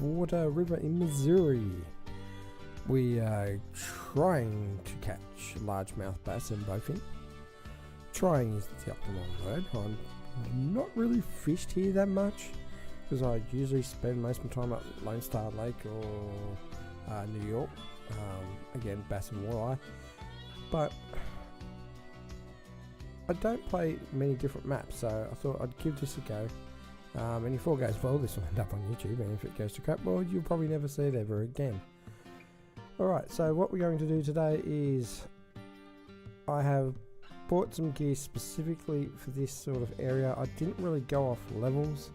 Water River in Missouri. We are trying to catch largemouth bass and bowfin. Trying is the optimal word. I'm not really fished here that much because I usually spend most of my time at Lone Star Lake or New York. Again, bass and walleye. But I don't play many different maps, so I thought I'd give this a go. And if all goes well, this will end up on YouTube, and if it goes to crap, well, you'll probably never see it ever again. Alright, so what we're going to do today is I have bought some gear specifically for this sort of area. I didn't really go off levels,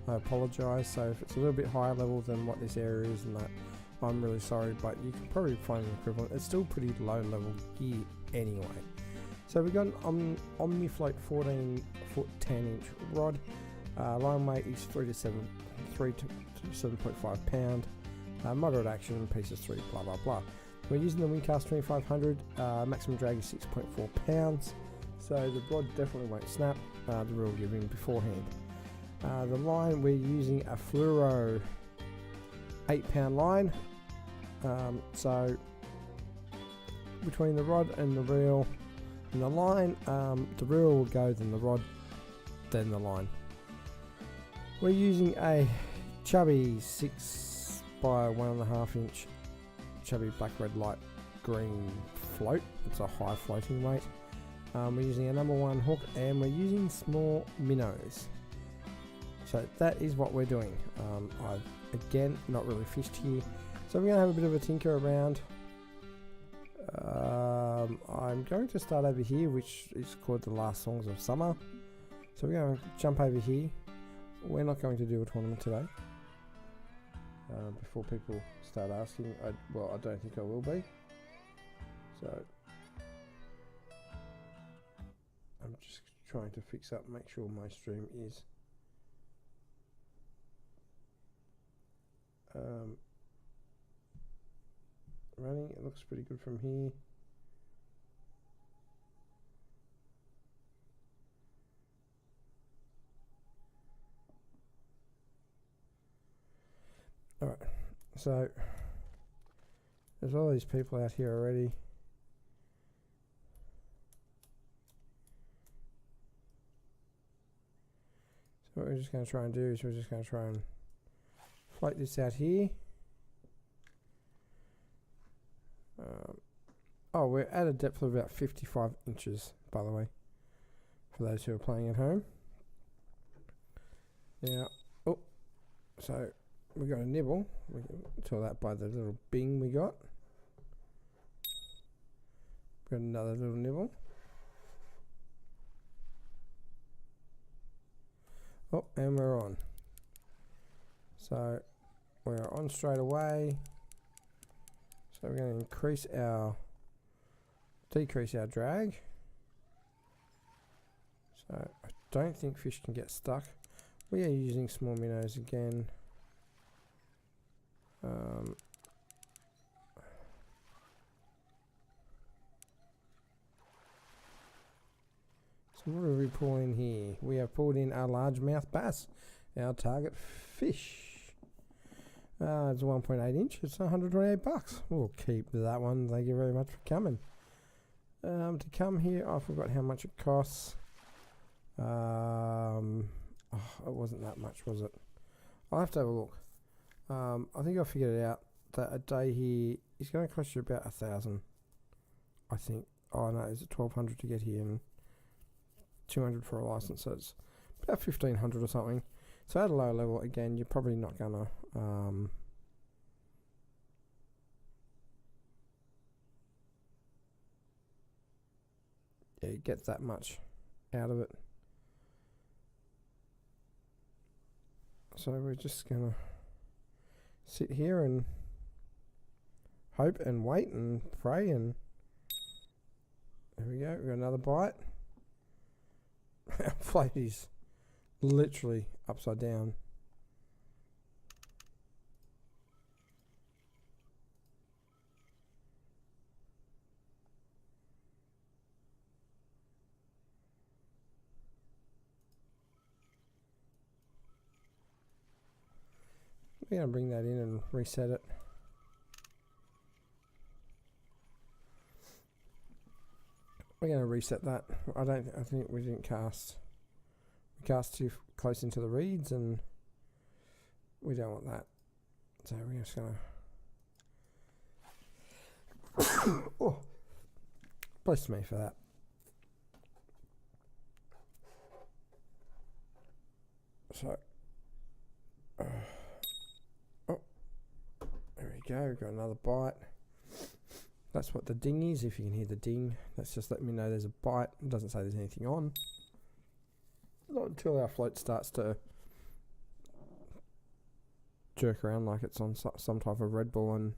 I apologise, so if it's a little bit higher level than what this area is and that, I'm really sorry, but you can probably find an equivalent. It's still pretty low level gear anyway. So we've got an OmniFloat 14 foot 10 inch rod. Line weight is 3 to 7.5 pound. Moderate action, pieces 3, blah blah blah. We're using the Windcast 2500. Maximum drag is 6.4 pounds. So the rod definitely won't snap. The rule given beforehand. The line, we're using a fluoro 8 pound line. So between the rod and the reel and the line, the reel will go, then the rod, then the line. We're using a chubby 6 by 1.5 inch chubby black, red, light green float. It's a high floating weight. We're using a number 1 hook, and we're using small minnows. So that is what we're doing. I've again not really fished here, so we're going to have a bit of a tinker around. I'm going to start over here, which is called the Last Songs of Summer. So we're going to jump over here. We're not going to do a tournament today. Before people start asking, I don't think I will be. So I'm just trying to fix up, make sure my stream is running. It looks pretty good from here. Alright, so there's all these people out here already. So what we're just going to try and do is we're just going to try and float this out here. We're at a depth of about 55 inches, by the way, for those who are playing at home. Now, so we got a nibble. We can tell that by the little bing we got. Got another little nibble. Oh, and we're on. So we're on straight away. So we're going to decrease our drag. So I don't think fish can get stuck. We are using small minnows again. So what are we pulling here? We have pulled in our largemouth bass, our target fish. It's a 1.8 inch. It's $128. We'll keep that one. Thank you very much for coming. To come here, I forgot how much it costs. It wasn't that much, was it? I'll have to have a look. I think I figured it out that a day here is going to cost you about 1,000. I think. Oh no, is it 1,200 to get here and 200 for a license? So it's about 1,500 or something. So at a low level, again, you're probably not gonna get that much out of it. So we're just gonna sit here and hope and wait and pray, and there we go. We've got another bite. Our float is literally upside down. We're going to bring that in and reset it. We're going to reset that. I think we didn't cast. We cast too close into the reeds, and we don't want that. So we're just going to. Oh, bless me for that. So, oh, there we go. We've got another bite. That's what the ding is. If you can hear the ding, that's just letting me know there's a bite. It doesn't say there's anything on. Not until our float starts to jerk around like it's on some type of Red Bull and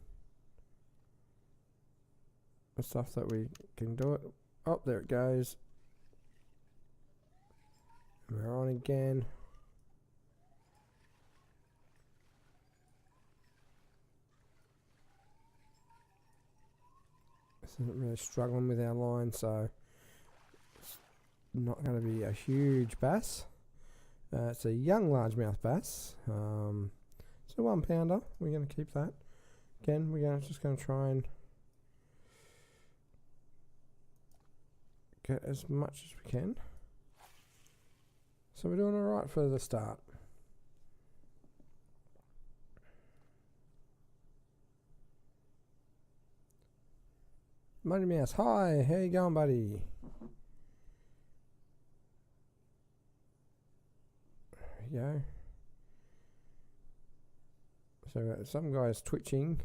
stuff that we can do it. Oh, there it goes. We're on again. This isn't really struggling with our line, so it's not going to be a huge bass. It's a young largemouth bass. It's a 1 pounder. We're going to keep that. Again, we're just going to try and get as much as we can. So we're doing alright for the start. Muddy Mouse, hi, how you going, buddy? There we go. So some guy's twitching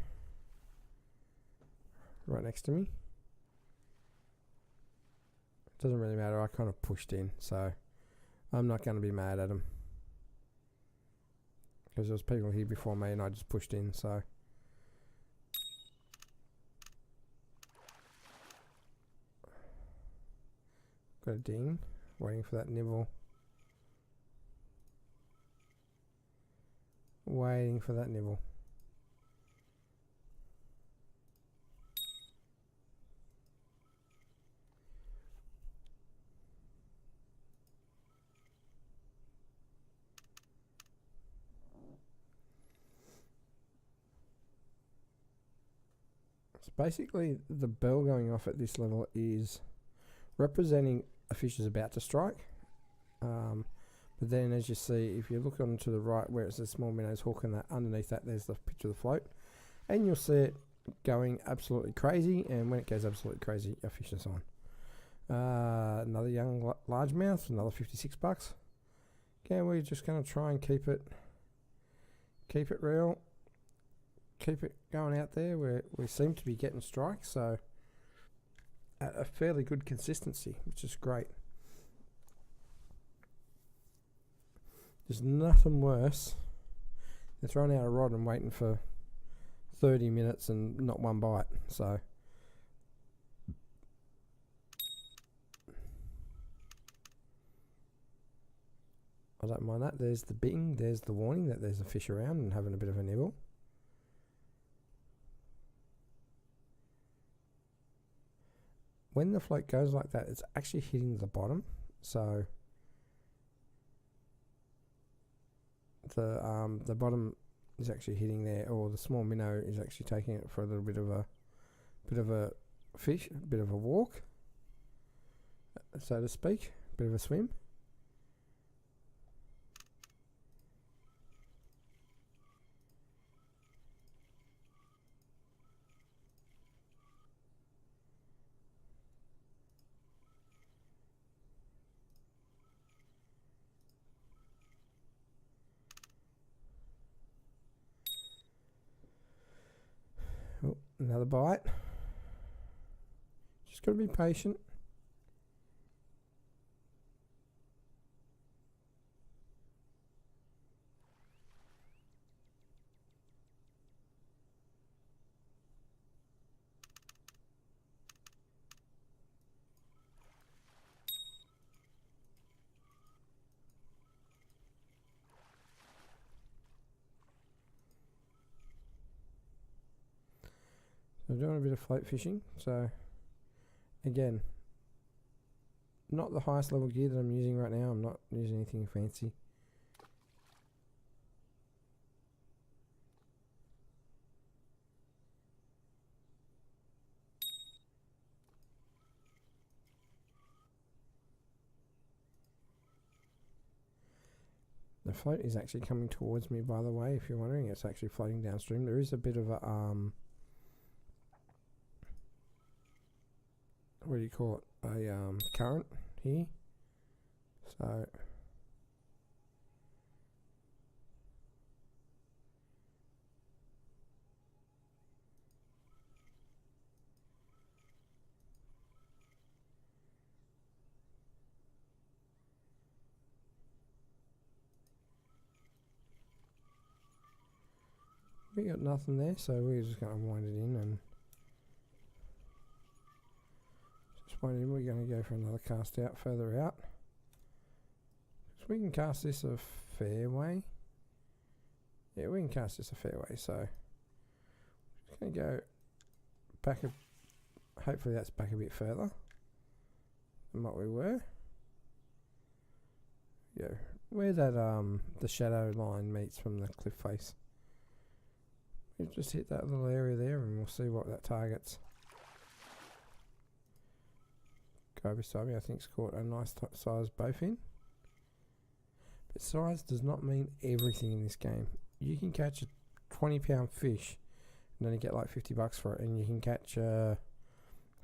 right next to me. It doesn't really matter, I kind of pushed in, so I'm not going to be mad at him. Because there was people here before me and I just pushed in, so. Got a ding, waiting for that nibble. Waiting for that nibble. So basically the bell going off at this level is representing a fish is about to strike. But then as you see, if you look on to the right where it's a small minnow's hook and that underneath that there's the picture of the float, and you'll see it going absolutely crazy, and when it goes absolutely crazy, a fish is on. Another young largemouth, another 56 bucks. Again, we're just going to try and keep it real, keep it going out there where we seem to be getting strikes, so at a fairly good consistency, which is great. There's nothing worse than throwing out a rod and waiting for 30 minutes and not one bite. So I don't mind that. There's the bing, there's the warning that there's a fish around and having a bit of a nibble. When the float goes like that, it's actually hitting the bottom, so the bottom is actually hitting there, or the small minnow is actually taking it for a little bit of a fish, a bit of a walk, so to speak, a bit of a swim. Oh, another bite. Just got to be patient. So we're doing a bit of float fishing, so again, not the highest level gear that I'm using right now. I'm not using anything fancy. float is actually coming towards me, by the way, if you're wondering. It's actually floating downstream. There is a bit of a, what do you call it? A current here. So we got nothing there, so we're just going to wind it in and just wind it in. We're going to go for another cast out further out. So we can cast this a fair way. Yeah, we can cast this a fair way, so just going to go back hopefully that's back a bit further than what we were. Yeah, where that the shadow line meets from the cliff face. We'll just hit that little area there and we'll see what that targets. Guy beside me I think's caught a nice size bowfin. But size does not mean everything in this game. You can catch a 20-pound fish and then you get like $50 for it, and you can catch a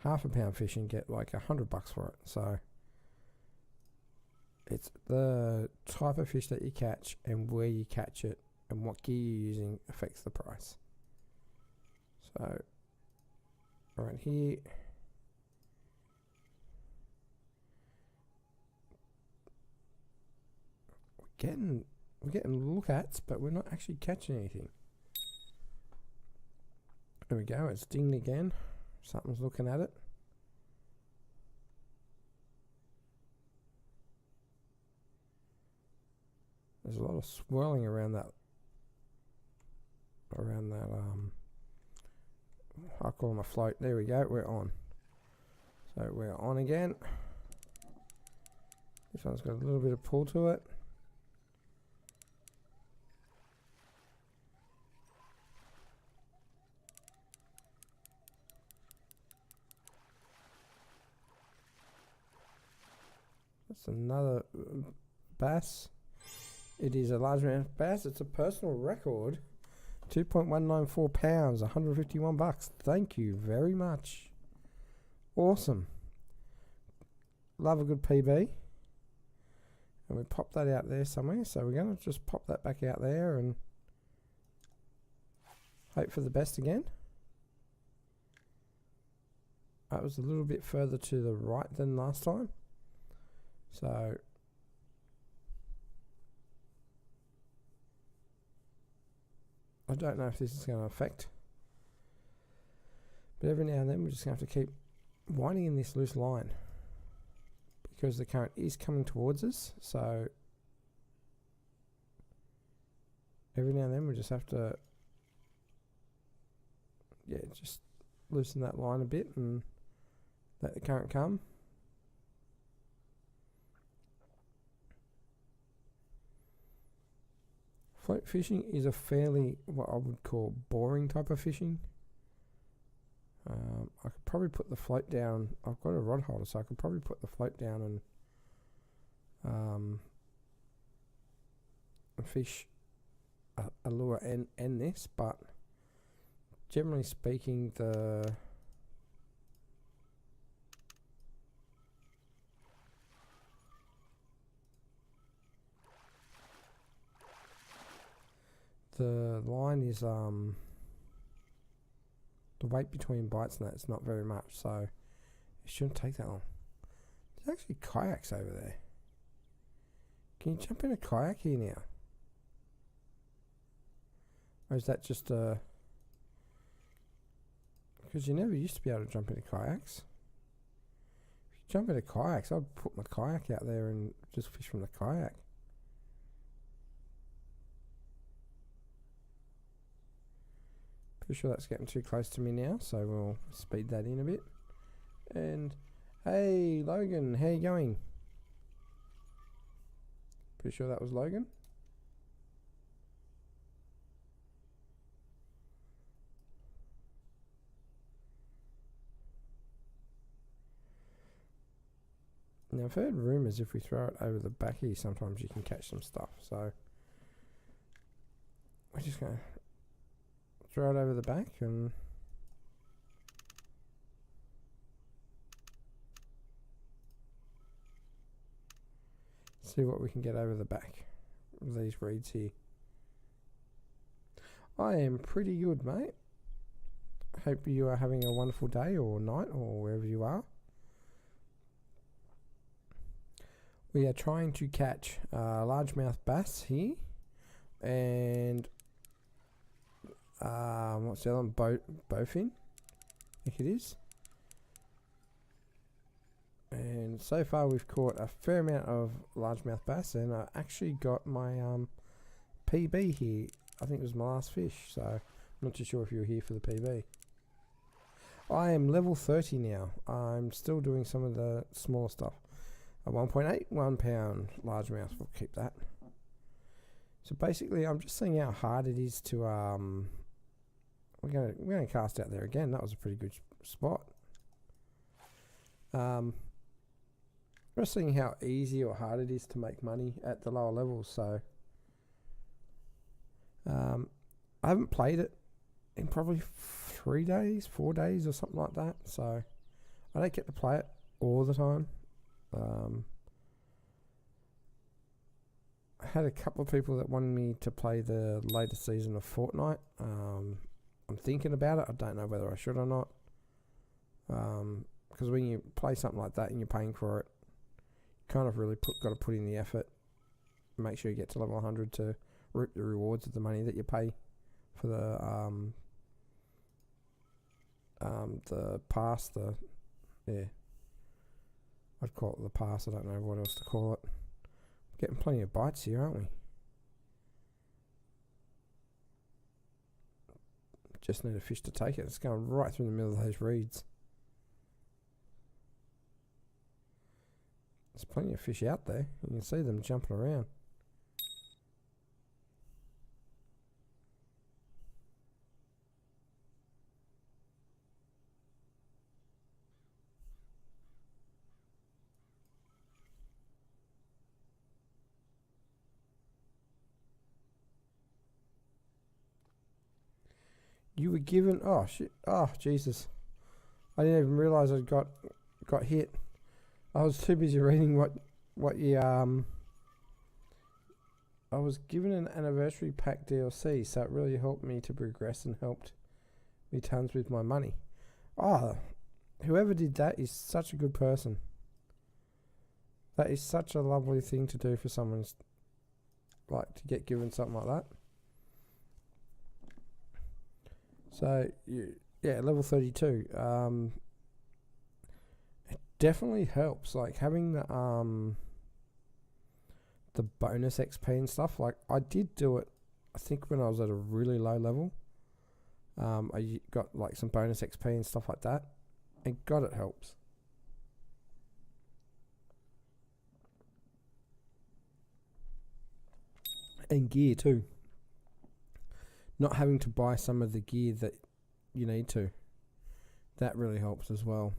half-a-pound fish and get like $100 for it. So it's the type of fish that you catch and where you catch it and what gear you're using affects the price. So right here, we're getting look-ats, but we're not actually catching anything. There we go, it's dinged again. Something's looking at it. There's a lot of swirling around that I'll call them a float. There we go, we're on. So we're on again. This one's got a little bit of pull to it. That's another bass. It is a largemouth bass. It's a personal record. 2.194 pounds, $151. Thank you very much. Awesome. Love a good PB. And we pop that out there somewhere. So we're going to just pop that back out there and hope for the best again. That was a little bit further to the right than last time. So I don't know if this is going to affect, but every now and then we're just going to have to keep winding in this loose line because the current is coming towards us. So every now and then we just have to, yeah, just loosen that line a bit and let the current come. Float fishing is a fairly, what I would call, boring type of fishing. I could probably put the float down. I've got a rod holder, so I could probably put the float down and fish a lure and this, but generally speaking, the line is the weight between bites and that's not very much, so it shouldn't take that long. There's actually kayaks over there. Can you jump in a kayak here now? Or is that just a... Because you never used to be able to jump into kayaks. If you jump into kayaks, I'd put my kayak out there and just fish from the kayak. Pretty sure that's getting too close to me now, so we'll speed that in a bit. And hey Logan, how you going? Pretty sure that was Logan. Now I've heard rumours if we throw it over the back here sometimes you can catch some stuff, so we're just going to throw it over the back and see what we can get over the back of these reeds here. I am pretty good, mate. Hope you are having a wonderful day or night or wherever you are. We are trying to catch largemouth bass here, and what's the other one? Bowfin, I think it is. And so far we've caught a fair amount of largemouth bass, and I actually got my PB here. I think it was my last fish, so I'm not too sure if you were here for the PB. I am level 30 now. I'm still doing some of the smaller stuff. A 1.8, 1 pound largemouth, we'll keep that. So basically I'm just seeing how hard it is to we're gonna cast out there again. That was a pretty good spot. Just seeing how easy or hard it is to make money at the lower levels. So I haven't played it in probably 3 days, 4 days or something like that. So I don't get to play it all the time. I had a couple of people that wanted me to play the latest season of Fortnite. I'm thinking about it. I don't know whether I should or not. Because when you play something like that and you're paying for it, you kind of really got to put in the effort. Make sure you get to level 100 to reap the rewards of the money that you pay for the pass. I'd call it the pass. I don't know what else to call it. Getting plenty of bites here, aren't we? Just need a fish to take it. It's going right through the middle of those reeds. There's plenty of fish out there. You can see them jumping around. You were given, oh shit, oh Jesus, I didn't even realise I got hit. I was too busy reading what you I was given an anniversary pack DLC, so it really helped me to progress and helped me tons with my money. Oh, whoever did that is such a good person. That is such a lovely thing to do for someone, like to get given something like that. So yeah, level 32. It definitely helps. Like having the bonus XP and stuff. Like I did do it. I think when I was at a really low level. I got like some bonus XP and stuff like that, and God, it helps. And gear too. Not having to buy some of the gear that you need to. That really helps as well.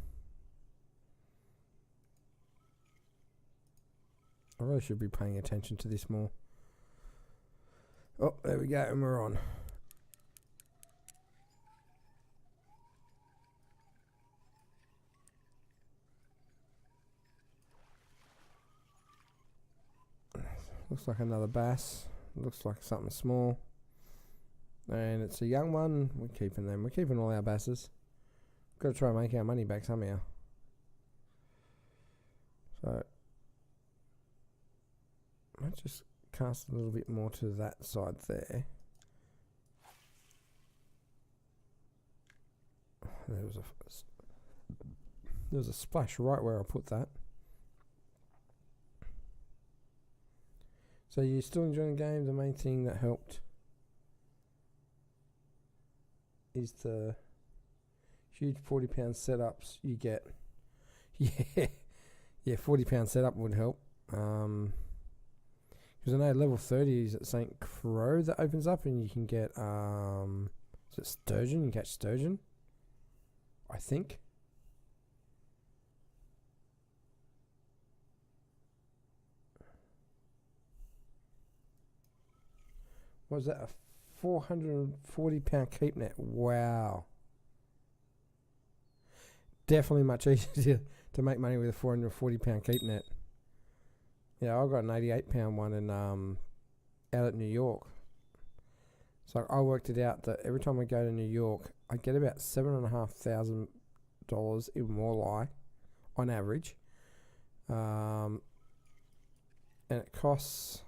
I really should be paying attention to this more. Oh, there we go, and we're on. Looks like another bass. Looks like something small. And it's a young one. We're keeping them. We're keeping all our basses. Got to try and make our money back somehow. So I might just cast a little bit more to that side there. There was a splash right where I put that. So you're still enjoying the game? The main thing that helped is the huge 40-pound setups you get. Yeah, 40-pound setup would help. Because I know level 30 is at St. Crow that opens up, and you can get is it sturgeon? You can catch sturgeon, I think. Was that a £440 keep net. Wow. Definitely much easier to make money with a £440 keep net. Yeah, I got an £88 one in out at New York. So I worked it out that every time I go to New York, I get about $7,500 in walleye on average, and it costs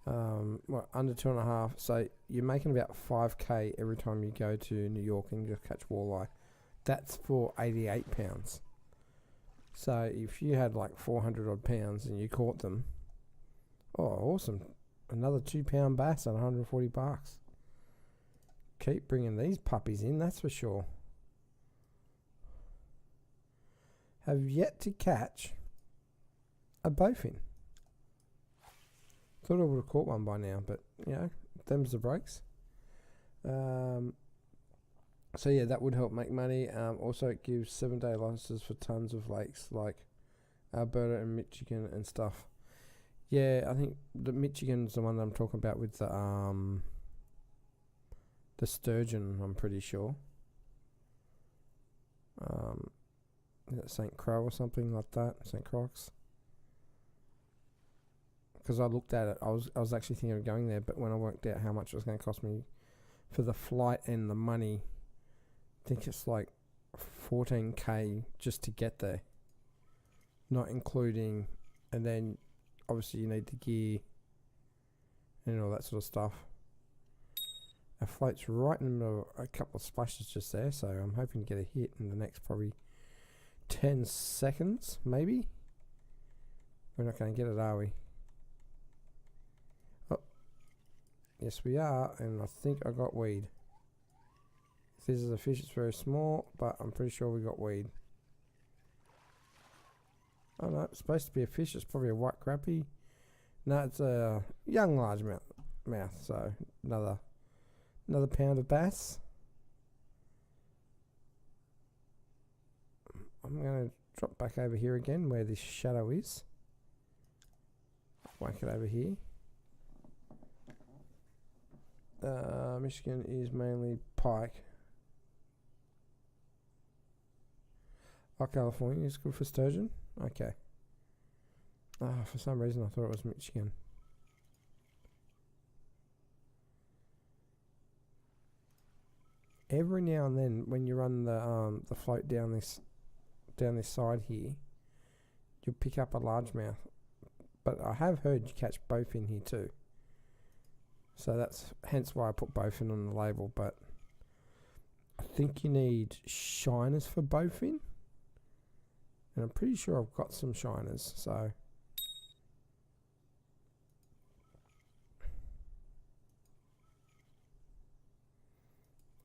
under 2.5. So you're making about 5k every time you go to New York and you catch walleye. That's for 88 pounds. So if you had like 400 odd pounds and you caught them, oh awesome, another £2 bass at 140 bucks. Keep bringing these puppies in, that's for sure. Have yet to catch a bowfin. Thought I would have caught one by now, but you know, them's the breaks. So yeah, that would help make money. Also, it gives 7-day licenses for tons of lakes like Alberta and Michigan and stuff. Yeah, I think the Michigan's the one that I'm talking about with the sturgeon. I'm pretty sure. Is it St. Croix or something like that? St. Croix. Because I looked at it, I was actually thinking of going there, but when I worked out how much it was going to cost me for the flight and the money, I think it's like 14k just to get there, not including, and then obviously you need the gear and all that sort of stuff. Our float's right in the middle of a couple of splashes just there, so I'm hoping to get a hit in the next probably 10 seconds, maybe. We're not going to get it, are we? Oh, yes we are, and I think I got weed. If this is a fish, it's very small, but I'm pretty sure we got weed. Oh no, it's supposed to be a fish. It's probably a white crappie. No, it's a young largemouth. So another pound of bass. I'm going to drop back over here again where this shadow is. Whack it over here. Michigan is mainly pike. Oh, California is good for sturgeon? Okay. For some reason I thought it was Michigan. Every now and then when you run the float down this side here, you'll pick up a largemouth. But I have heard you catch bowfin here too. So that's hence why I put bowfin on the label, but I think you need shiners for bowfin. And I'm pretty sure I've got some shiners, so.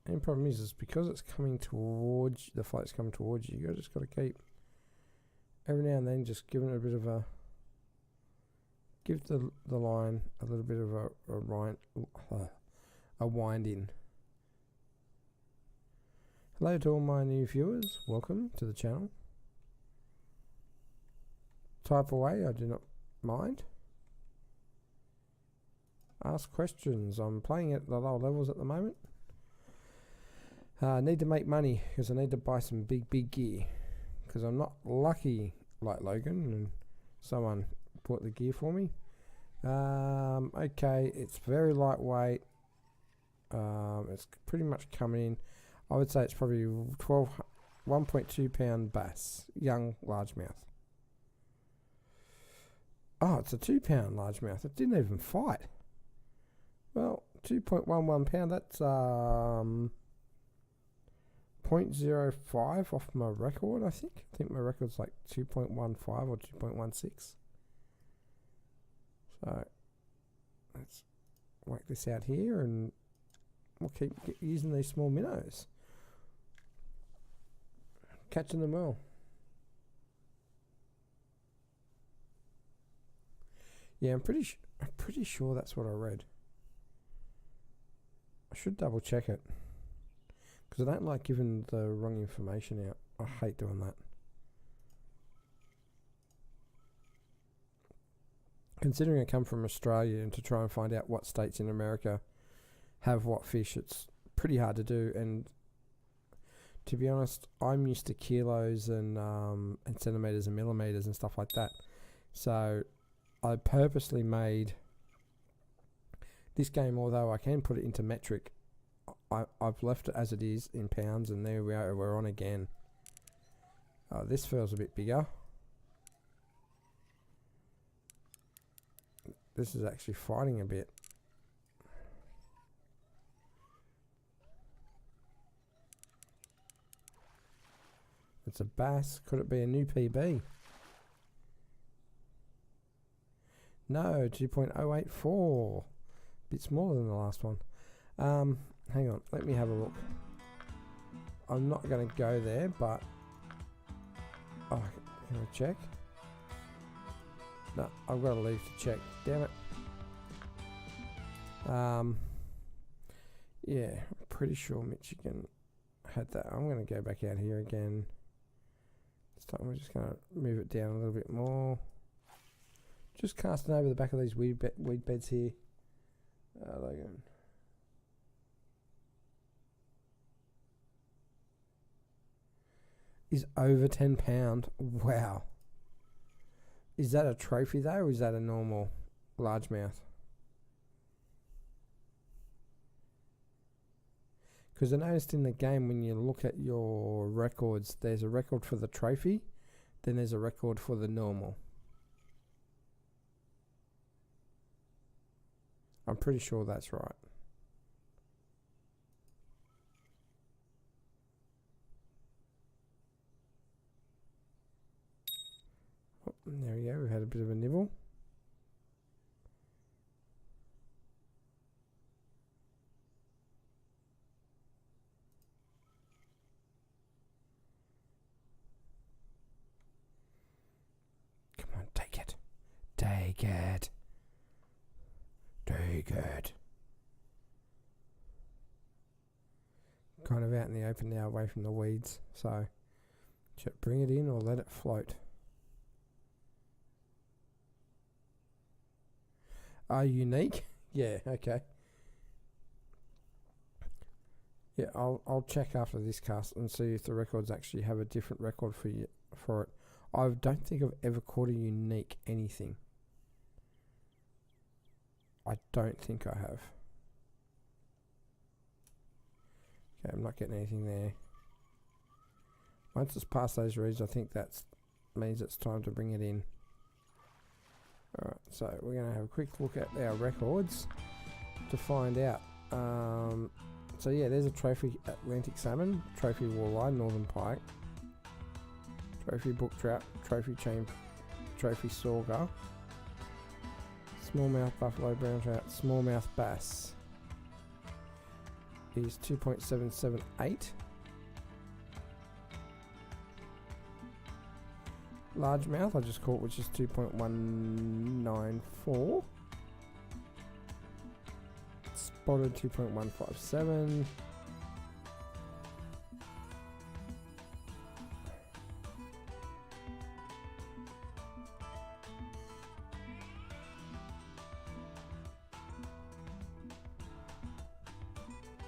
And the problem is because it's coming towards, the float's coming towards you, you just got to keep, every now and then, just giving it a bit of a, give the line a little bit of a wind in. Hello to all my new viewers, welcome to the channel. Type away, I do not mind. Ask questions. I'm playing at the lower levels at the moment. I need to make money because I need to buy some big gear. Because I'm not lucky like Logan and someone bought the gear for me. Okay, it's very lightweight. It's pretty much coming in. I would say it's probably 1.2 pound bass, young largemouth. Oh, it's a 2 pound largemouth. It didn't even fight. Well, 2.11 pound, that's 0.05 off my record, I think. I think my record's like 2.15 or 2.16. So, let's whack this out here and we'll keep using these small minnows. Catching them well. Yeah, I'm pretty sure that's what I read. I should double check it because I don't like giving the wrong information out. I hate doing that. considering I come from Australia and to try and find out what states in America have what fish, it's pretty hard to do. And to be honest, I'm used to kilos and centimeters and millimeters and stuff like that. So I purposely made this game, although I can put it into metric, I've left it as it is in pounds, and there we are, we're on again. This feels a bit bigger. This is actually fighting a bit. It's a bass. Could it be a new PB? No, 2.084. Bit smaller than the last one. Hang on, let me have a look. I'm not going to go there, but... Oh, can I check? No, I've got to leave to check. Damn it. Yeah, I'm pretty sure Michigan had that. I'm going to go back out here again. This time we're just going to move it down a little bit more. Just casting over the back of these weed beds here. Logan. Is over £10. Wow. Is that a trophy though, or is that a normal largemouth? Because I noticed in the game, when you look at your records, there's a record for the trophy, then there's a record for the normal. I'm pretty sure that's right. Oh, there we go, we've had a bit of a nibble. Come on, take it. Take it. Take it. Kind of out in the open now, away from the weeds. So, should I bring it in or let it float? Unique? Yeah, okay. Yeah, I'll check after this cast and see if the records actually have a different record for it. I don't think I've ever caught a unique anything. I don't think I have. Okay, I'm not getting anything there. Once it's past those reeds, I think that means it's time to bring it in. Alright, so we're going to have a quick look at our records to find out. So yeah, there's a trophy Atlantic salmon, trophy walleye, northern pike, trophy brook trout, trophy chain, trophy sauger, smallmouth buffalo brown trout, smallmouth bass is 2.778. Largemouth I just caught, which is 2.194. Spotted 2.157.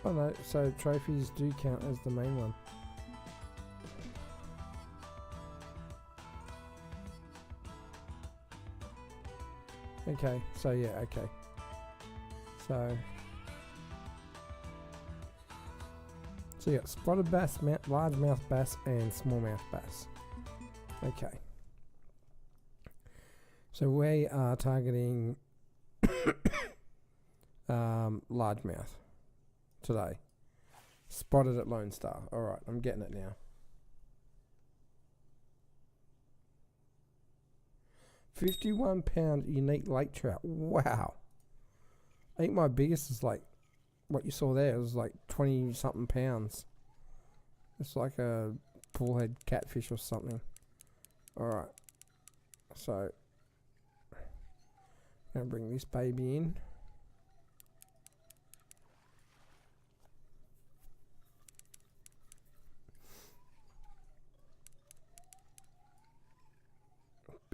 Oh no, so trophies do count as the main one. Okay, so yeah, okay. So you got spotted bass, largemouth bass, and smallmouth bass. Okay. So we are targeting largemouth today. Spotted at Lone Star. Alright, I'm getting it now. 51-pound unique lake trout. Wow. I think my biggest is like what you saw there. It was like 20-something pounds. It's like a bullhead catfish or something. Alright. So, I'm going to bring this baby in.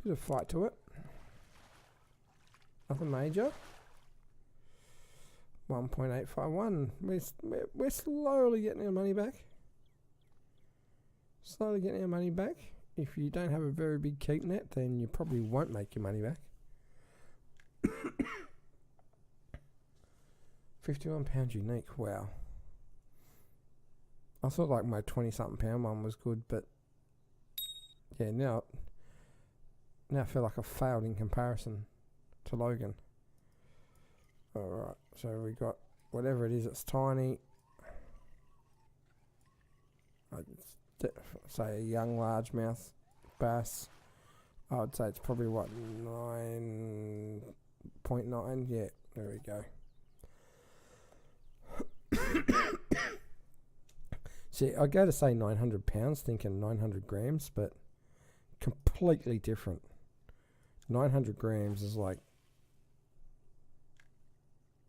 Bit of fight to it. Nothing major. 1.851. We're slowly getting our money back. Slowly getting our money back. If you don't have a very big keep net, then you probably won't make your money back. £51 unique. Wow. I thought like my 20-something pound one was good, but yeah, now I feel like I failed in comparison to Logan. Alright, so we got whatever it is, it's tiny. I'd say a young largemouth bass. I would say it's probably what, 9.9? Yeah, there we go. See, I go to say 900 pounds thinking 900 grams, but completely different. 900 grams is like,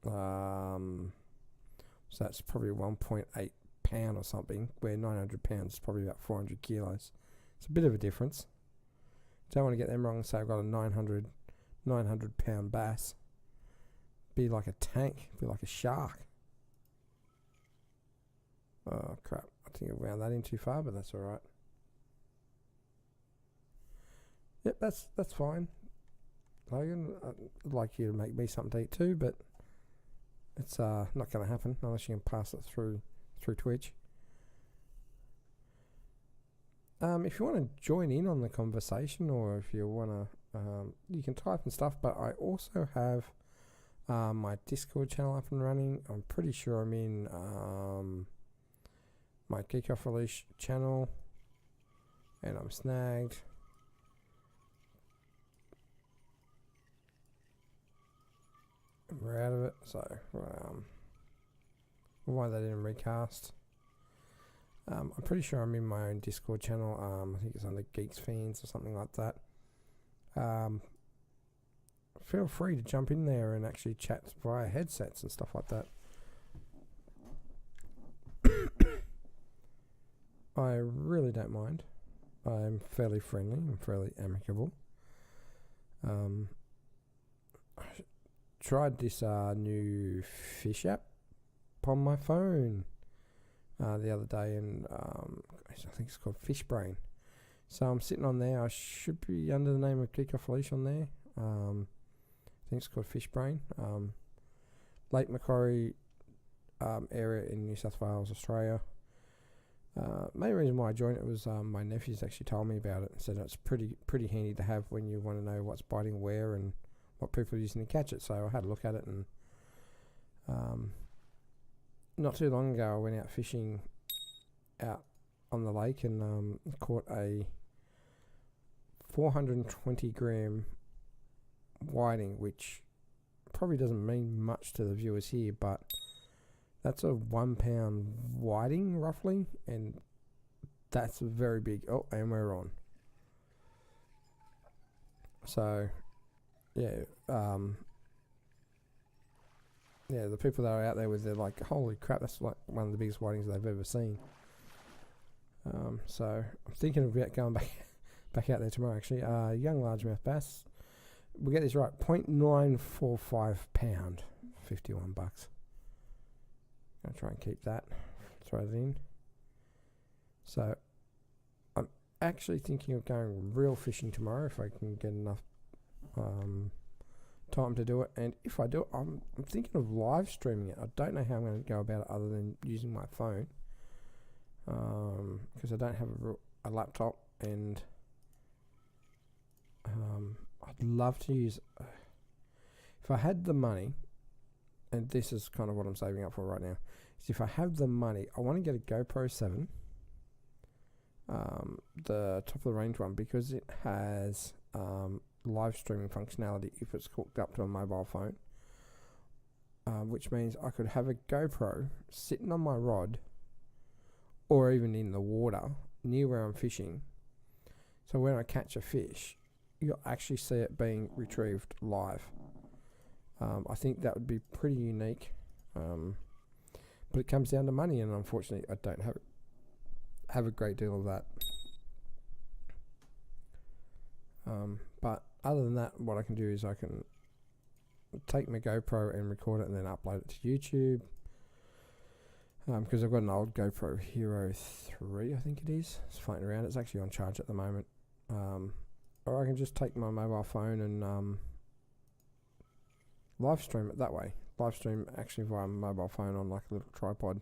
so that's probably 1.8 pound or something, where 900 pounds is probably about 400 kilos. It's a bit of a difference. Don't want to get them wrong and say I've got a 900 pound bass. Be like a tank, be like a shark. Oh crap, I think I wound that in too far, but that's alright. Yep, that's fine. Logan, I'd like you to make me something to eat too, but it's not going to happen unless you can pass it through Twitch. If you want to join in on the conversation, or if you want to, you can type and stuff, but I also have my Discord channel up and running. I'm pretty sure I'm in my Geekoffaleash channel, and I'm snagged. We're out of it, so we'll wind that in and recast. I'm pretty sure I'm in my own Discord channel. I think it's under Geeks Fiends or something like that. Feel free to jump in there and actually chat via headsets and stuff like that. I really don't mind. I'm fairly friendly and fairly amicable. Tried this new fish app on my phone the other day, and I think it's called Fish Brain. So I'm sitting on there. I should be under the name of Geekoffaleash on there. I think it's called Fish Brain. Lake Macquarie area in New South Wales, Australia. Main reason why I joined it was my nephews actually told me about it and said it's pretty handy to have when you want to know what's biting where and what people are using to catch it. So I had a look at it, and not too long ago I went out fishing out on the lake and caught a 420 gram whiting, which probably doesn't mean much to the viewers here, but that's a 1 pound whiting roughly, and that's very big. Oh, and we're on. So yeah, yeah, the people that are out there with, they're like, holy crap, that's like one of the biggest whitings they've ever seen. So I'm thinking about going back out there tomorrow actually. Young largemouth bass, we'll get this right, 0.945 pound, $51. I'll try and keep that, throw it in. So I'm actually thinking of going real fishing tomorrow if I can get enough time to do it, and if I do it, I'm thinking of live streaming it. I don't know how I'm going to go about it other than using my phone, because I don't have a laptop, and I'd love to use, if I had the money, and this is kind of what I'm saving up for right now, is if I have the money, I want to get a GoPro 7, the top of the range one, because it has live streaming functionality if it's hooked up to a mobile phone, which means I could have a GoPro sitting on my rod or even in the water near where I'm fishing, so when I catch a fish you'll actually see it being retrieved live. I think that would be pretty unique, but it comes down to money, and unfortunately I don't have a great deal of that. But other than that, what I can do is I can take my GoPro and record it and then upload it to YouTube. Because I've got an old GoPro Hero 3, I think it is. It's floating around. It's actually on charge at the moment. Or I can just take my mobile phone and live stream it that way. Live stream actually via my mobile phone on like a little tripod.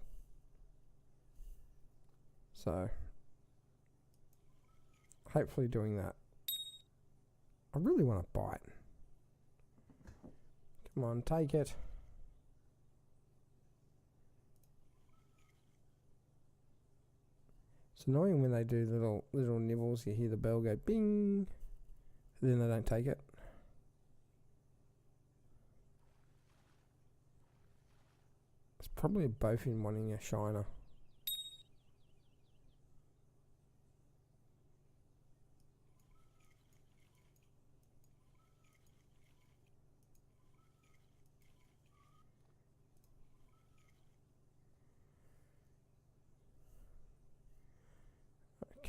So hopefully doing that. I really want to bite. Come on, take it. It's annoying when they do little nibbles. You hear the bell go bing, and then they don't take it. It's probably a bowfin wanting a shiner.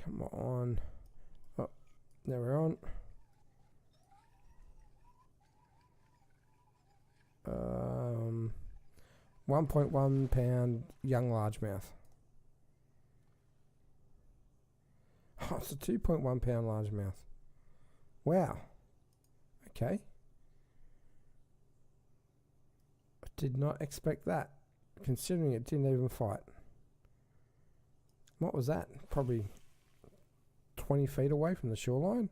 Come on. Oh, there we're on. 1.1 pound young largemouth. Oh, it's a 2.1 pound largemouth. Wow. Okay. I did not expect that, considering it didn't even fight. What was that? Probably 20 feet away from the shoreline.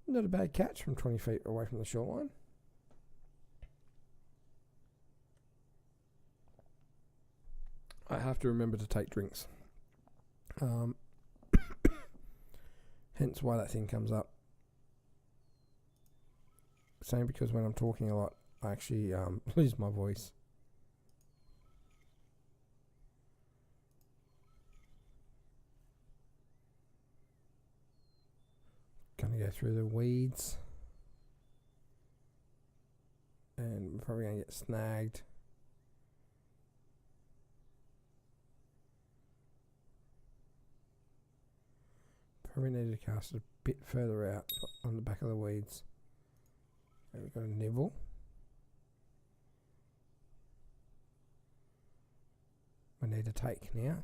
Not a bad catch from 20 feet away from the shoreline. I have to remember to take drinks. Hence why that thing comes up. Same because when I'm talking a lot, I actually lose my voice. Gonna go through the weeds. And we're probably gonna get snagged. Probably need to cast it a bit further out on the back of the weeds. And we've got a nibble. We need to take now.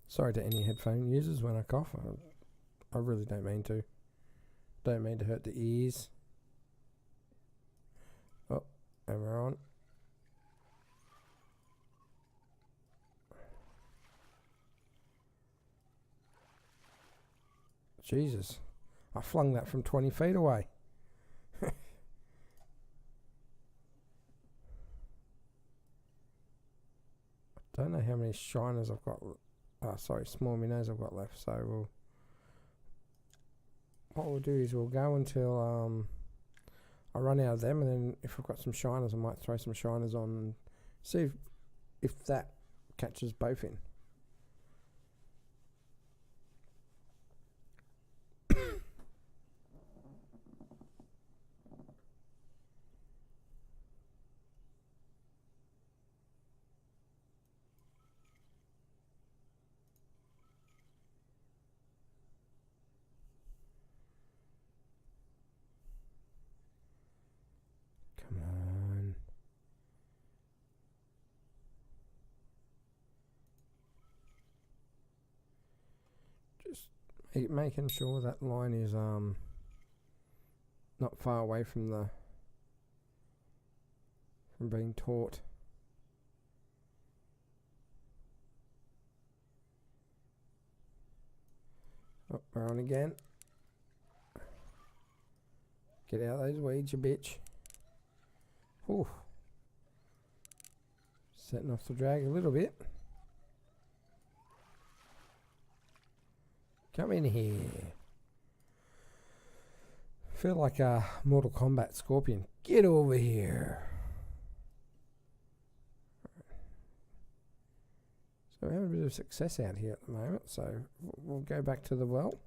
Sorry to any headphone users when I cough. I really don't mean to. Don't mean to hurt the ears. Oh, and we're on. Jesus, I flung that from 20 feet away. Don't know how many shiners I've got. Sorry, small minnows I've got left. So what we'll do is we'll go until I run out of them, and then if I've got some shiners, I might throw some shiners on and see if that catches bowfin. Making sure that line is not far away from being taut. Oh, we're on again. Get out of those weeds, you bitch. Ooh. Setting off the drag a little bit. Come in here. Feel like a Mortal Kombat scorpion. Get over here. So we're having a bit of success out here at the moment. So we'll go back to the well.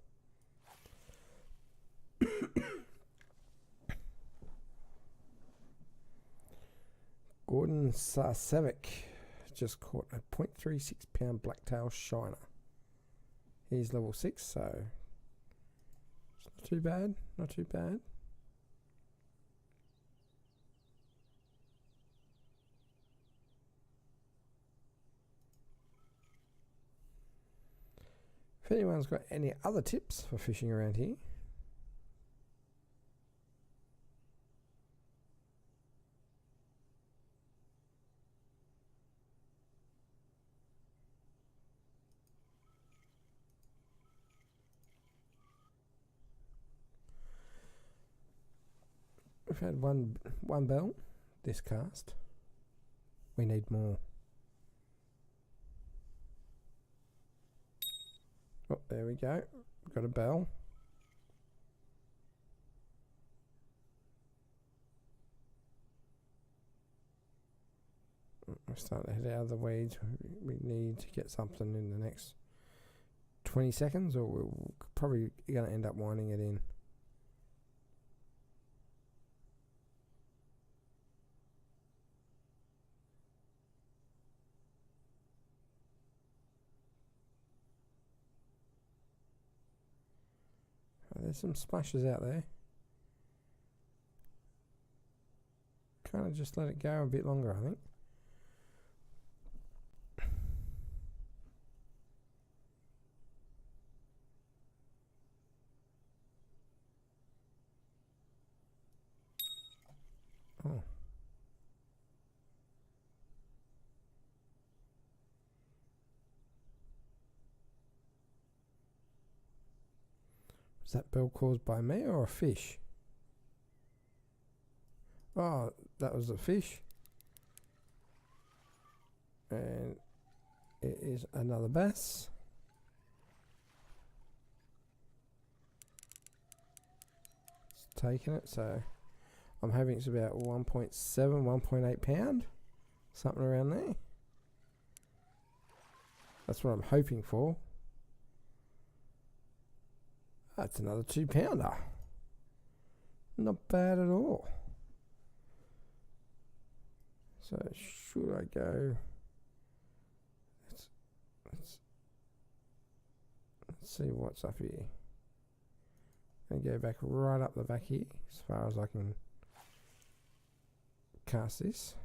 Gordon Sarcevic just caught a 0.36 pound blacktail shiner. He's level 6, so too bad, not too bad. If anyone's got any other tips for fishing around here, we've had one bell this cast. We need more. Oh, there we go. Got a bell. We're starting to head out of the weeds. We need to get something in the next 20 seconds, or we're probably going to end up winding it in. There's some splashes out there. Kind of just let it go a bit longer, I think. Oh. Was that bell caused by me or a fish? Oh, that was a fish. And it is another bass. It's taking it, so I'm having it's about 1.7, 1.8 pound. Something around there. That's what I'm hoping for. That's another 2 pounder. Not bad at all. So should I go? Let's see what's up here. I'm gonna go back right up the back here as far as I can cast this.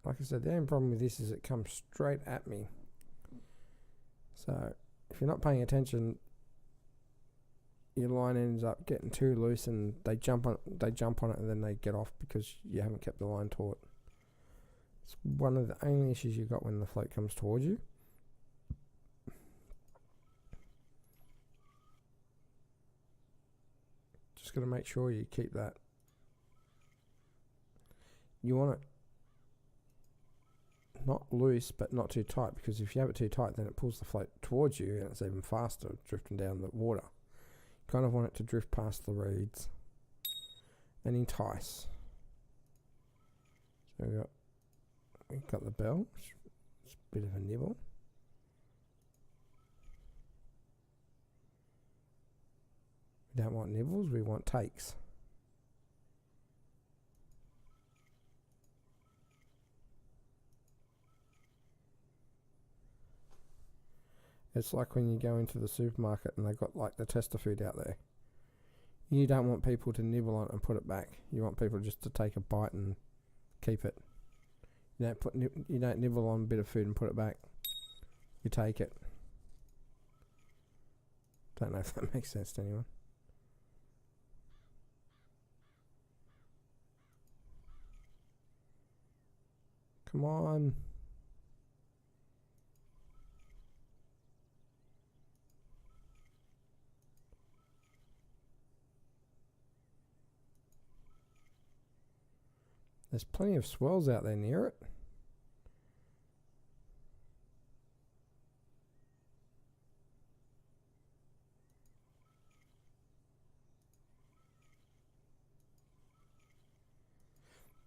Like I said, the only problem with this is it comes straight at me. So if you're not paying attention, your line ends up getting too loose, and they jump on it, and then they get off because you haven't kept the line taut. It's one of the only issues you got when the float comes towards you. Just got to make sure you keep that. You want it not loose, but not too tight, because if you have it too tight, then it pulls the float towards you, and it's even faster drifting down the water. You kind of want it to drift past the reeds and entice. So we've got the bell, which is a bit of a nibble. We don't want nibbles, we want takes. It's like when you go into the supermarket and they've got like the tester food out there. You don't want people to nibble on it and put it back. You want people just to take a bite and keep it. You don't nibble on a bit of food and put it back. You take it. Don't know if that makes sense to anyone. Come on. There's plenty of swells out there near it.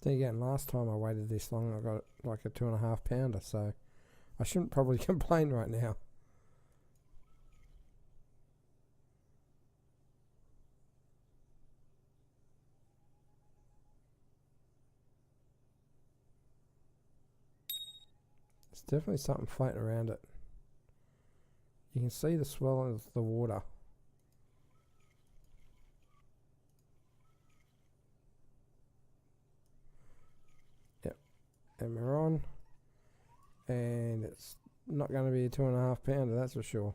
Then again, last time I waited this long, I got like a 2.5 pounder, so I shouldn't probably complain right now. There's definitely something floating around it. You can see the swell of the water. and we're on, and it's not going to be a 2.5 pounder, that's for sure.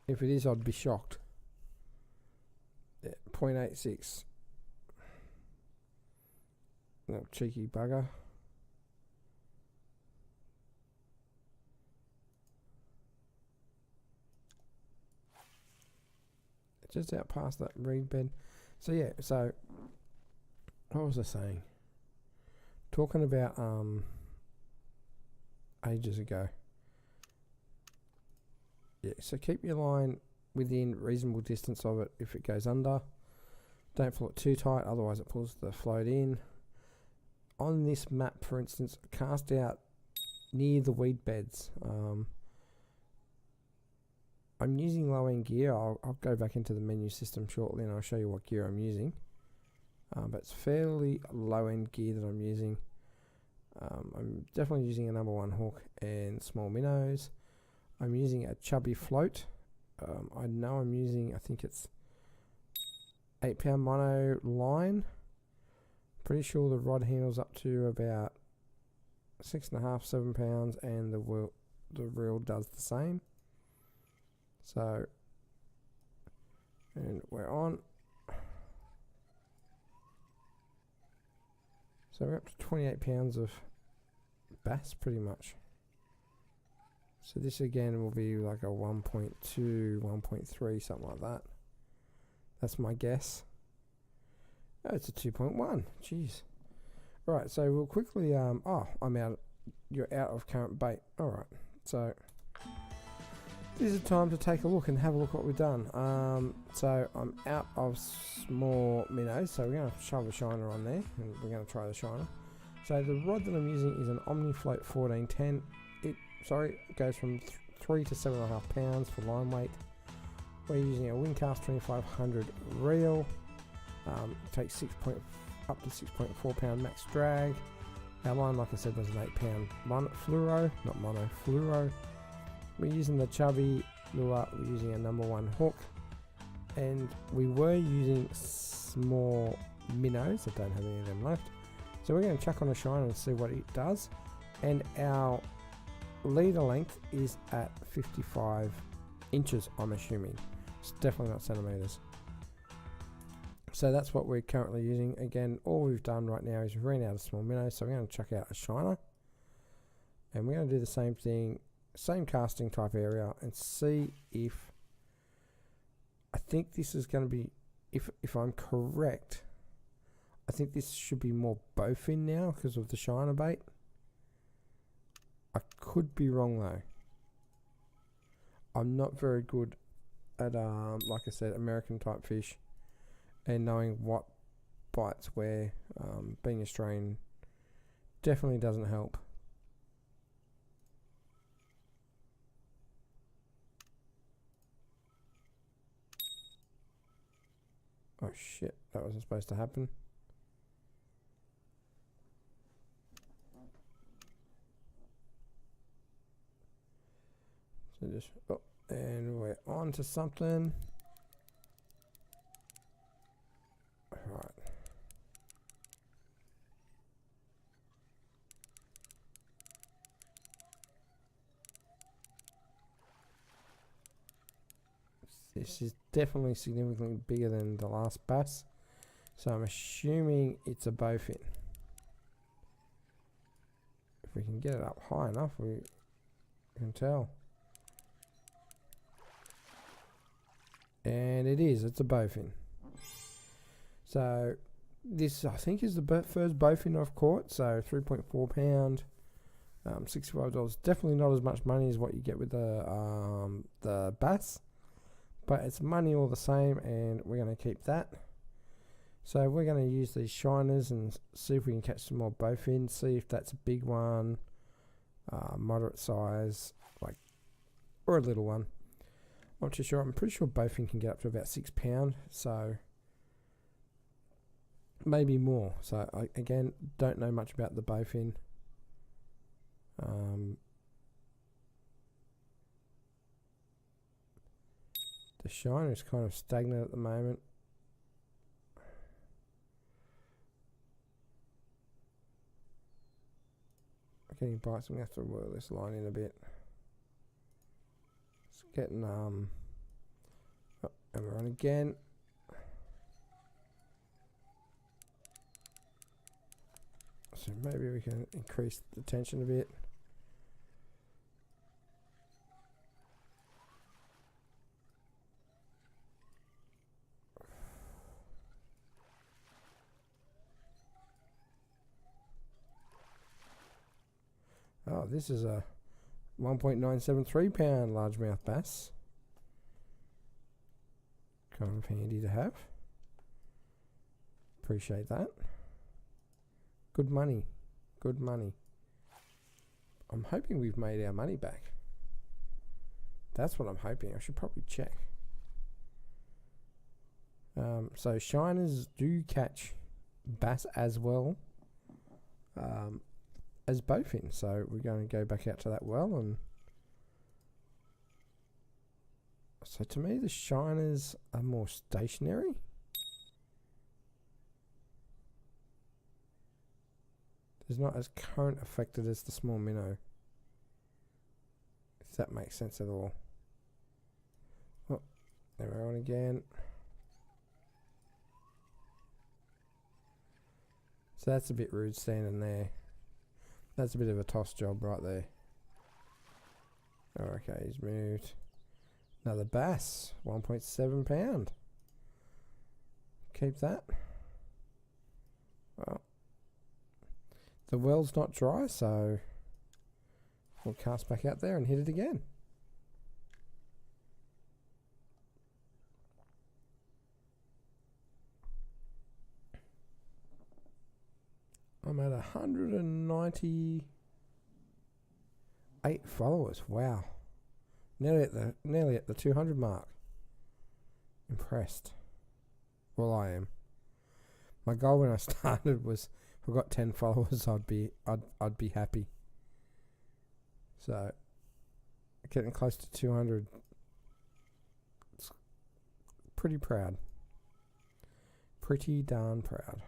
If it is, I'd be shocked. Yeah, 0.86. Little cheeky bugger. Just out past that reed bed. So yeah, so what was I saying? Talking about ages ago. Yeah, so keep your line within reasonable distance of it. If it goes under, don't pull it too tight, otherwise it pulls the float in. On this map, for instance, cast out near the weed beds. I'm using low end gear. I'll go back into the menu system shortly and I'll show you what gear I'm using. But it's fairly low end gear that I'm using. I'm definitely using a number 1 hook and small minnows. I'm using a chubby float. I know I'm using, I think it's 8 pound mono line. Pretty sure the rod handle's up to about 6.5, 7 pounds, and the reel does the same. So, and we're on. So we're up to 28 pounds of bass pretty much. So this again will be like a 1.2, 1.3, something like that. That's my guess. Oh, it's a 2.1. Jeez. Right, so we'll quickly, oh, I'm out. You're out of current bait. Alright, so this is the time to take a look and have a look what we've done. So I'm out of small minnows, so we're going to shove a shiner on there, and we're going to try the shiner. So the rod that I'm using is an Omnifloat 1410. It goes from 3 to 7.5 pounds for line weight. We're using a Windcast 2500 reel. Takes up to 6.4 pound max drag. Our line, like I said, was an 8 pound fluoro, not mono, fluoro. We're using the chubby lure, we're using a number 1 hook, and we were using small minnows. I don't have any of them left, so we're going to chuck on a shiner and see what it does. And our leader length is at 55 inches, I'm assuming. It's definitely not centimeters. So that's what we're currently using. Again, all we've done right now is we've ran out of small minnows, so we're going to chuck out a shiner, and we're going to do the same thing, same casting type area, and see if, I think this is going to be, if I'm correct, I think this should be more bowfin now because of the shiner bait. I could be wrong though. I'm not very good at, like I said, American type fish and knowing what bites where. Being Australian definitely doesn't help. Oh shit, that wasn't supposed to happen. So just, oh, and we're on to something. Alright. This is definitely significantly bigger than the last bass, so I'm assuming it's a bowfin. If we can get it up high enough, we can tell. And it is, it's a bowfin. So this, I think, is the first bowfin I've caught. So 3.4 pound, $65. Definitely not as much money as what you get with the bass, but it's money all the same, and we're going to keep that. So we're going to use these shiners and see if we can catch some more bowfin. See if that's a big one, moderate size, like, or a little one. I'm not too sure. I'm pretty sure bowfin can get up to about 6 pound, so maybe more. So I, again, don't know much about the bowfin. The shiner is kind of stagnant at the moment. getting bites. I'm going to have to work this line in a bit. It's getting, oh, and we're on again. So maybe we can increase the tension a bit. Oh, this is a 1.973 pound largemouth bass. Kind of handy to have. Appreciate that. Good money. Good money. I'm hoping we've made our money back. That's what I'm hoping. I should probably check. So shiners do catch bass as well as bowfin. So we're going to go back out to that well, and so to me the shiners are more stationary. There's not as current affected as the small minnow, if that makes sense at all. Oh, there we're on again. So that's a bit rude standing there. That's a bit of a toss job right there. Oh, okay, he's moved. Another bass, 1.7 pound. Keep that. Well, the well's not dry, so we'll cast back out there and hit it again. I'm at 198 followers. Wow. Nearly at the 200 mark. Impressed. Well, I am. My goal when I started was if I got 10 followers, I'd be happy. So getting close to 200. It's pretty proud. Pretty darn proud.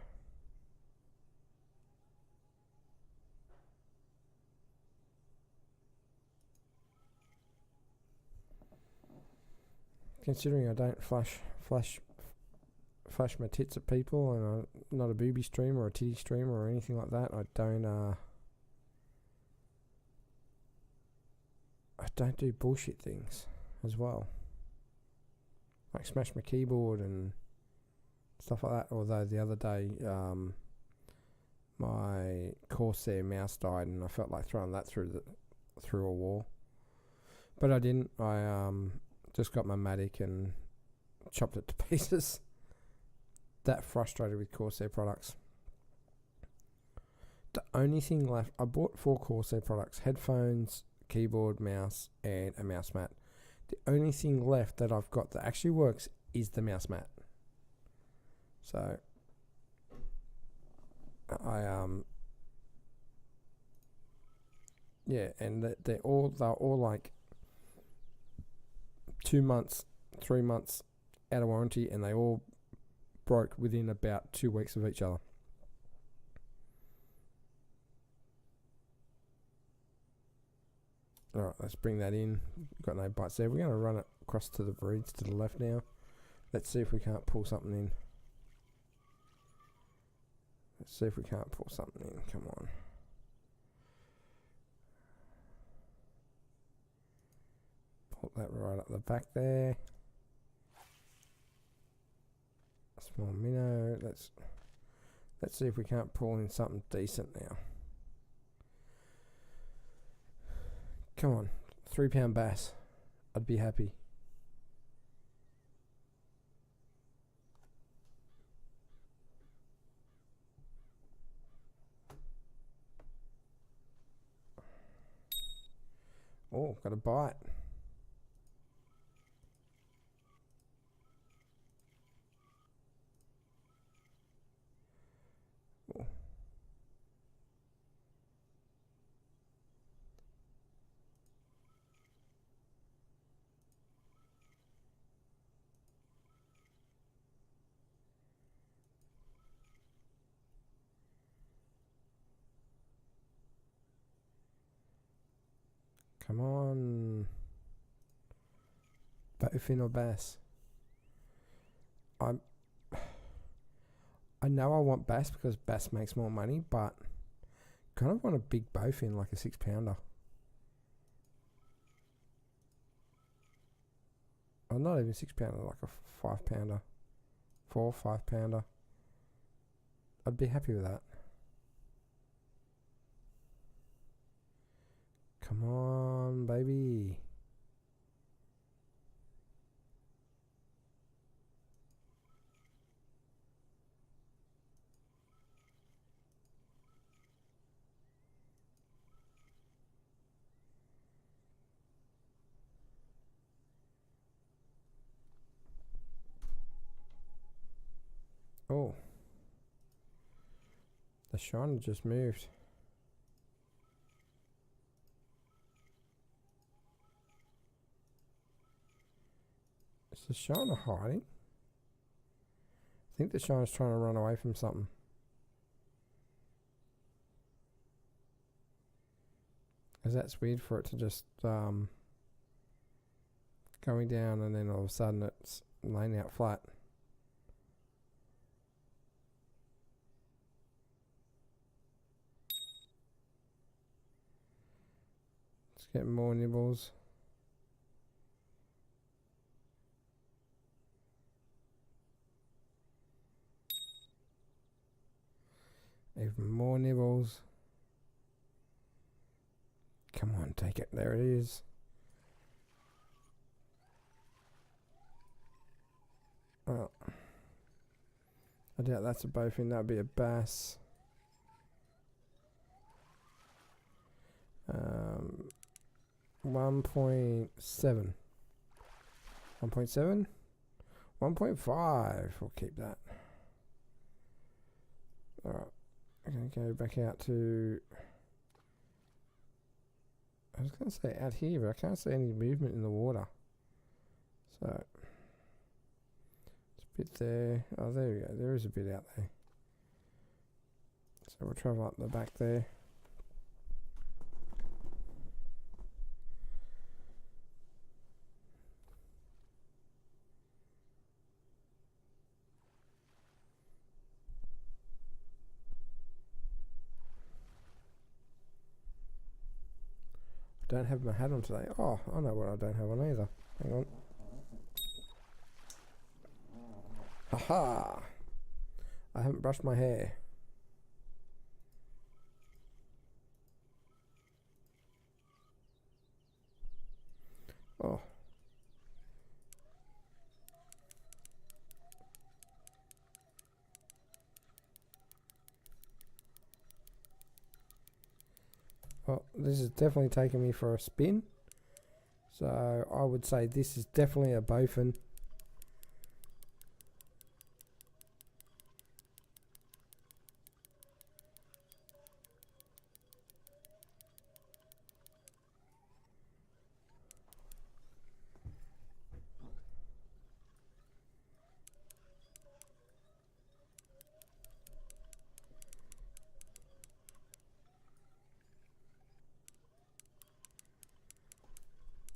Considering I don't flash my tits at people, and I'm not a booby streamer or a titty streamer or anything like that, I don't do bullshit things as well, like smash my keyboard and stuff like that. Although the other day my Corsair mouse died and I felt like throwing that through a wall, but I didn't. I just got my Matic and chopped it to pieces. That frustrated with Corsair products. The only thing left, I bought 4 Corsair products: headphones, keyboard, mouse, and a mouse mat. The only thing left that I've got that actually works is the mouse mat. So yeah, and they're all like 2 months, 3 months out of warranty, and they all broke within about 2 weeks of each other. Alright, let's bring that in. Got no bites there. We're going to run it across to the breeds to the left now. Let's see if we can't pull something in. Let's see if we can't pull something in. Come on. Pull that right up the back there. Small minnow. Let's see if we can't pull in something decent now. Come on, 3 pound bass. I'd be happy. Oh, got a bite. Oh. Come on. Bowfin or bass? I know I want bass because bass makes more money, but kind of want a big bowfin, like a 6-pounder. Or not even 6-pounder, like a 5-pounder. 4 5-pounder. I'd be happy with that. Come on, baby. Oh. The shiner just moved. Is the shiner hiding? I think the shiner's trying to run away from something. Because that's weird for it to just going down and then all of a sudden it's laying out flat. Let's get more nibbles. Even more nibbles. Come on, take it. There it is. Well, I doubt that's a bowfin. That would be a bass. 1.7. 1.7? 1.5. We'll keep that. Alright. I'm going to go back out to... I was going to say out here, but I can't see any movement in the water. So... it's a bit there. Oh, there we go. There is a bit out there. So we'll travel up the back there. Don't have my hat on today. Oh, I know what I don't have on either. Hang on. Haha! I haven't brushed my hair. Oh. Well, this is definitely taking me for a spin. So I would say this is definitely a bowfin.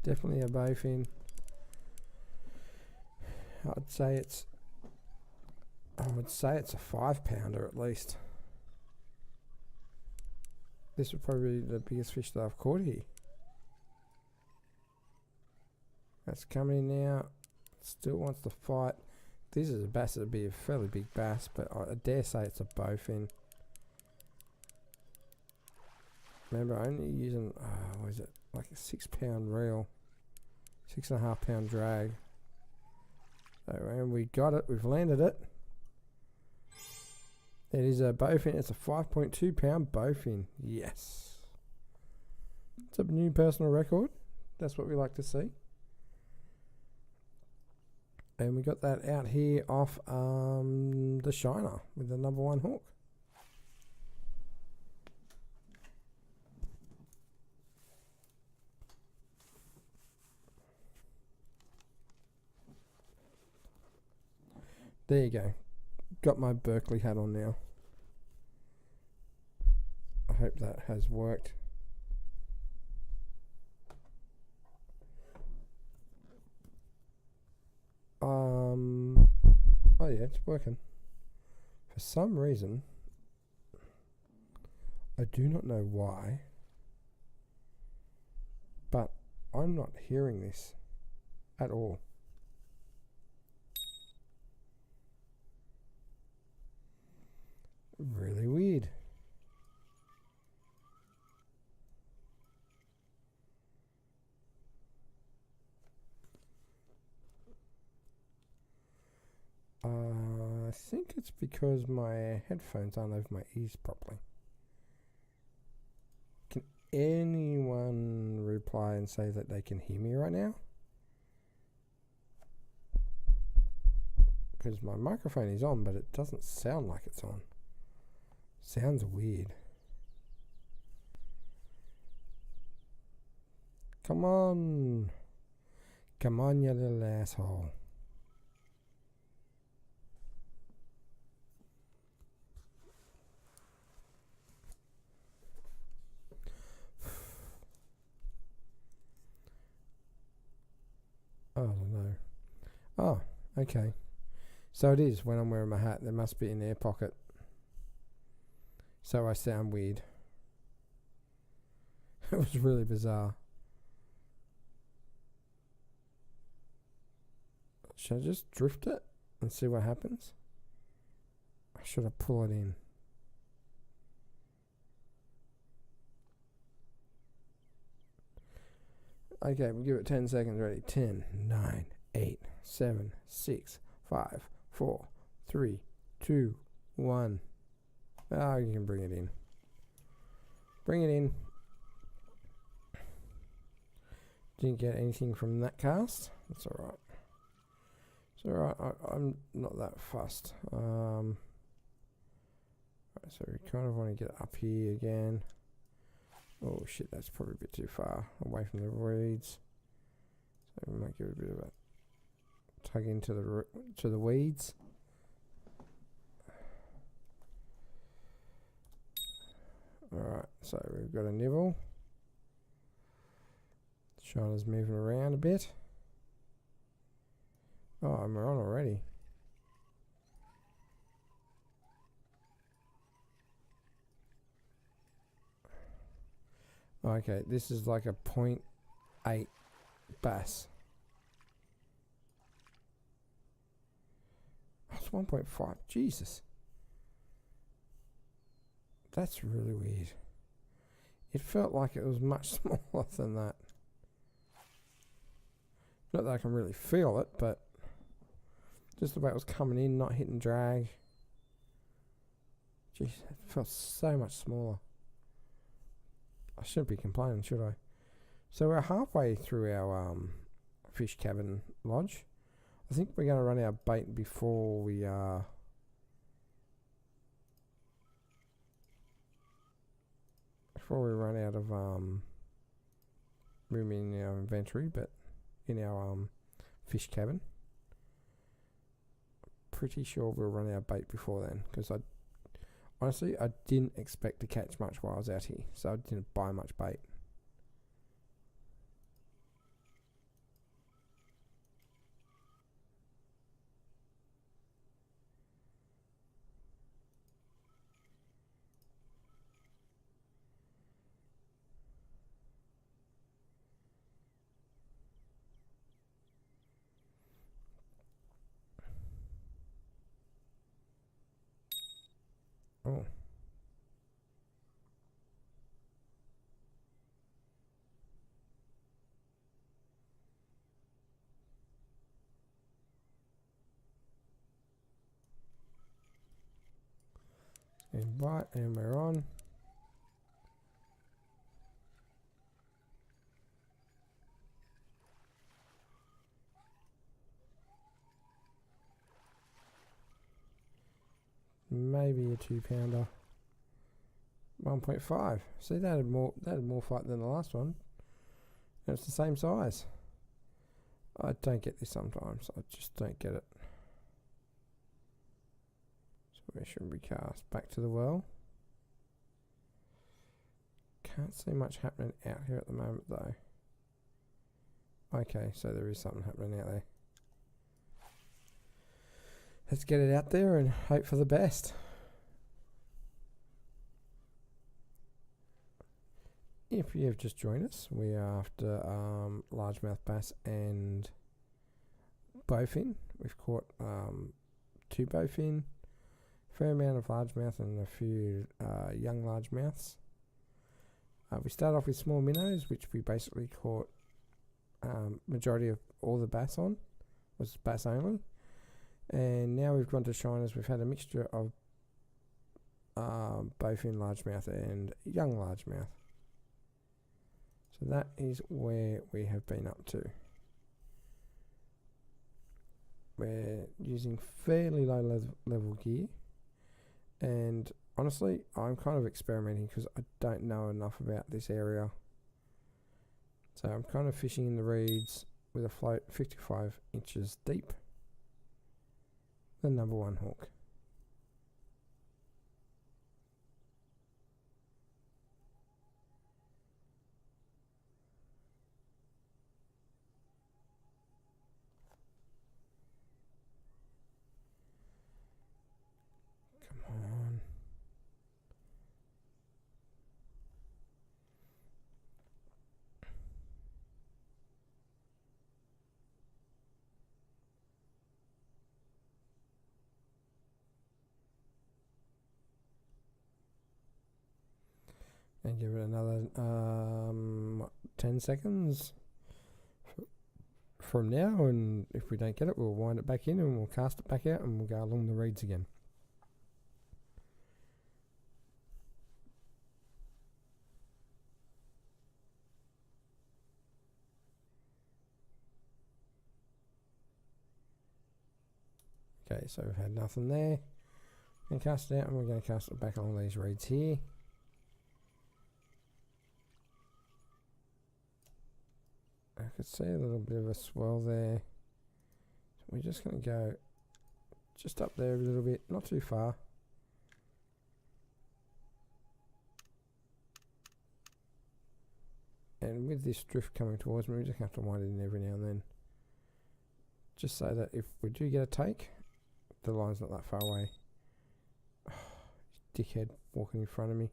Definitely a bowfin. I would say it's a 5-pounder at least. This would probably be the biggest fish that I've caught here. That's coming in now. Still wants to fight. This is a bass. It'd be a fairly big bass, but I dare say it's a bowfin. Remember, I'm only using what is it? Like a 6-pound reel, 6.5 pound drag. So, and we got it. We've landed it. It is a bowfin. It's a 5.2 pound bowfin. Yes. It's a new personal record. That's what we like to see. And we got that out here off the shiner with the number 1 hook. There you go. Got my Berkeley hat on now. I hope that has worked. it's working. For some reason, I do not know why, but I'm not hearing this at all. Really weird. I think it's because my headphones aren't over my ears properly. Can anyone reply and say that they can hear me right now? Because my microphone is on, but it doesn't sound like it's on. Sounds weird. Come on. Come on, you little asshole. I don't know. Oh, okay. So it is when I'm wearing my hat. There must be an air pocket. So I sound weird. It was really bizarre. Should I just drift it and see what happens? Or should I pull it in? Okay, we'll give it 10 seconds. Ready? 10, 9, 8, 7, 6, 5, 4, 3, 2, 1. Oh, you can bring it in. Bring it in. Didn't get anything from that cast. That's alright. It's alright. I'm not that fussed. Right, so we kind of want to get up here again. Oh shit, that's probably a bit too far away from the weeds. So we might give it a bit of a tug into the weeds. Alright, so we've got a nibble. Shina's moving around a bit. Oh, I'm on already. Okay, this is like a 0.8 bass. Oh, it's 1.5. Jesus. That's really weird. It felt like it was much smaller than that. Not that I can really feel it, but just the way it was coming in, not hitting drag. Jeez, it felt so much smaller. I shouldn't be complaining, should I? So we're halfway through our fish cabin lodge. I think we're going to run our bait before we run out of room in our inventory, but in our fish cabin. Pretty sure we'll run our bait before then, because honestly, I didn't expect to catch much while I was out here, so I didn't buy much bait. Oh. And bite, and we're on. Maybe a 2-pounder. 1.5. See, that had more fight than the last one. And it's the same size. I don't get this sometimes. I just don't get it. So where should we cast? Back to the well. Can't see much happening out here at the moment though. Okay, so there is something happening out there. let's get it out there and hope for the best. If you have just joined us, we are after largemouth bass and bowfin. We've caught 2 bowfin, fair amount of largemouth and a few young largemouths. We start off with small minnows, which we basically caught majority of all the bass on, was bass only. And now we've gone to shiners. We've had a mixture of bowfin, largemouth and young largemouth. So that is where we have been up to. We're using fairly low level gear, and honestly I'm kind of experimenting because I don't know enough about this area. So I'm kind of fishing in the reeds with a float 55 inches deep, the number 1 hook. And give it another 10 seconds from now, and if we don't get it, we'll wind it back in and we'll cast it back out and we'll go along the reeds again. Okay, so we've had nothing there. We're going to cast it out and we're going to cast it back along these reeds here. I could see a little bit of a swell there. So we're just going to go just up there a little bit, not too far. And with this drift coming towards me, we just have to wind it in every now and then. Just so that if we do get a take, the line's not that far away. Dickhead walking in front of me.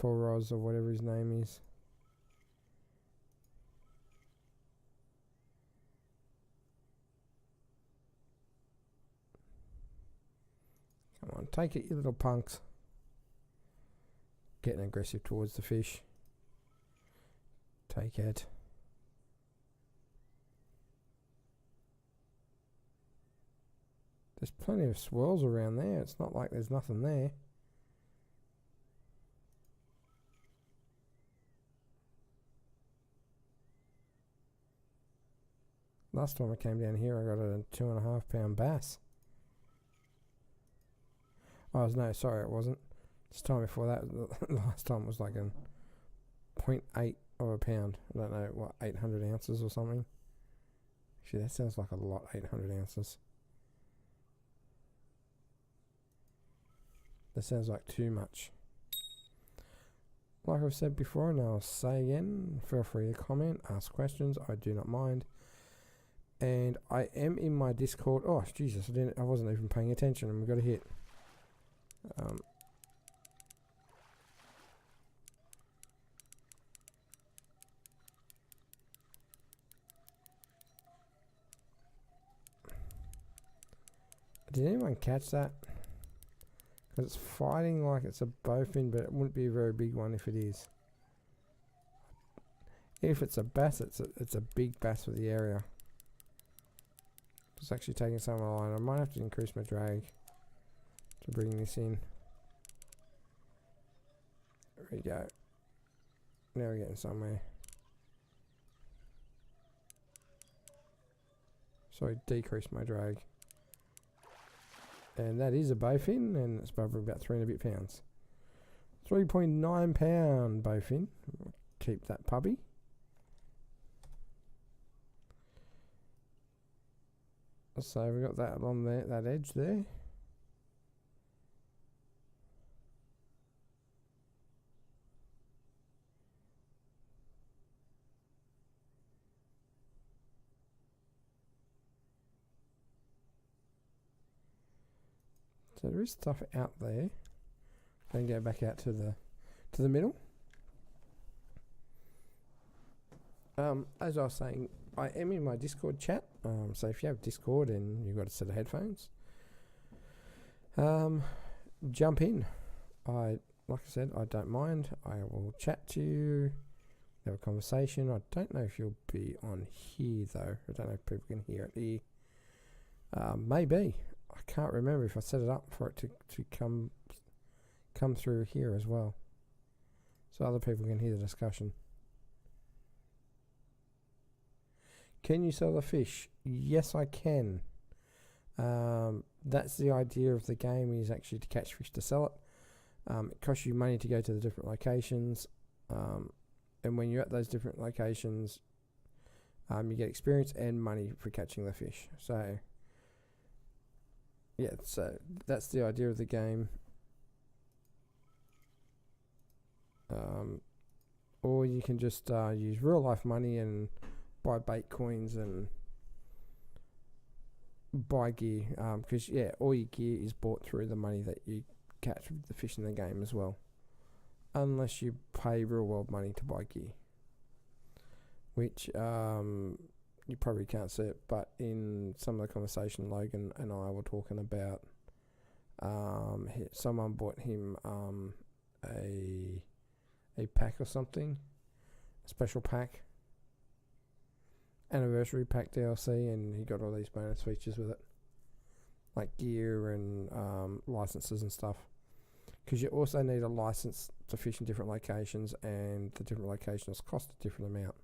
Foros or whatever his name is. Come on, take it, you little punks. Getting aggressive towards the fish. Take it. There's plenty of swirls around there. It's not like there's nothing there. Last time I came down here, I got a 2.5 pound bass. Oh, no, sorry, it wasn't. This time before that, the last time was like a 0.8 of a pound. I don't know, what, 800 ounces or something? Actually, that sounds like a lot, 800 ounces. That sounds like too much. Like I've said before, and I'll say again, feel free to comment, ask questions, I do not mind. And I am in my Discord. Oh, Jesus, I wasn't even paying attention and we got a hit. Did anyone catch that? Because it's fighting like it's a bowfin, but it wouldn't be a very big one if it is. If it's a bass, it's a big bass for the area. It's actually taking some of the line. I might have to increase my drag to bring this in. There we go. Now we're getting somewhere. So I decreased my drag. And that is a bowfin, and it's probably about 3 and a bit pounds. 3.9 pound bowfin. Keep that puppy. So we got that along there, that edge there. So there is stuff out there. Then go back out to the middle. As I was saying, I am in my Discord chat. So if you have Discord and you've got a set of headphones, jump in. Like I said, I don't mind. I will chat to you, have a conversation. I don't know if you'll be on here though. I don't know if people can hear it here. Maybe. I can't remember if I set it up for it to come through here as well, so other people can hear the discussion. Can you sell the fish? Yes, I can. That's the idea of the game, is actually to catch fish to sell it. It costs you money to go to the different locations, and when you're at those different locations, you get experience and money for catching the fish. So yeah, so that's the idea of the game. Or you can just use real life money and buy bait coins and buy gear, because all your gear is bought through the money that you catch with the fish in the game as well, unless you pay real world money to buy gear, which you probably can't see it, but in some of the conversation Logan and I were talking about, someone bought him a pack or something, a special pack, anniversary pack DLC, and he got all these bonus features with it, like gear and licenses and stuff, because you also need a license to fish in different locations, and the different locations cost a different amount.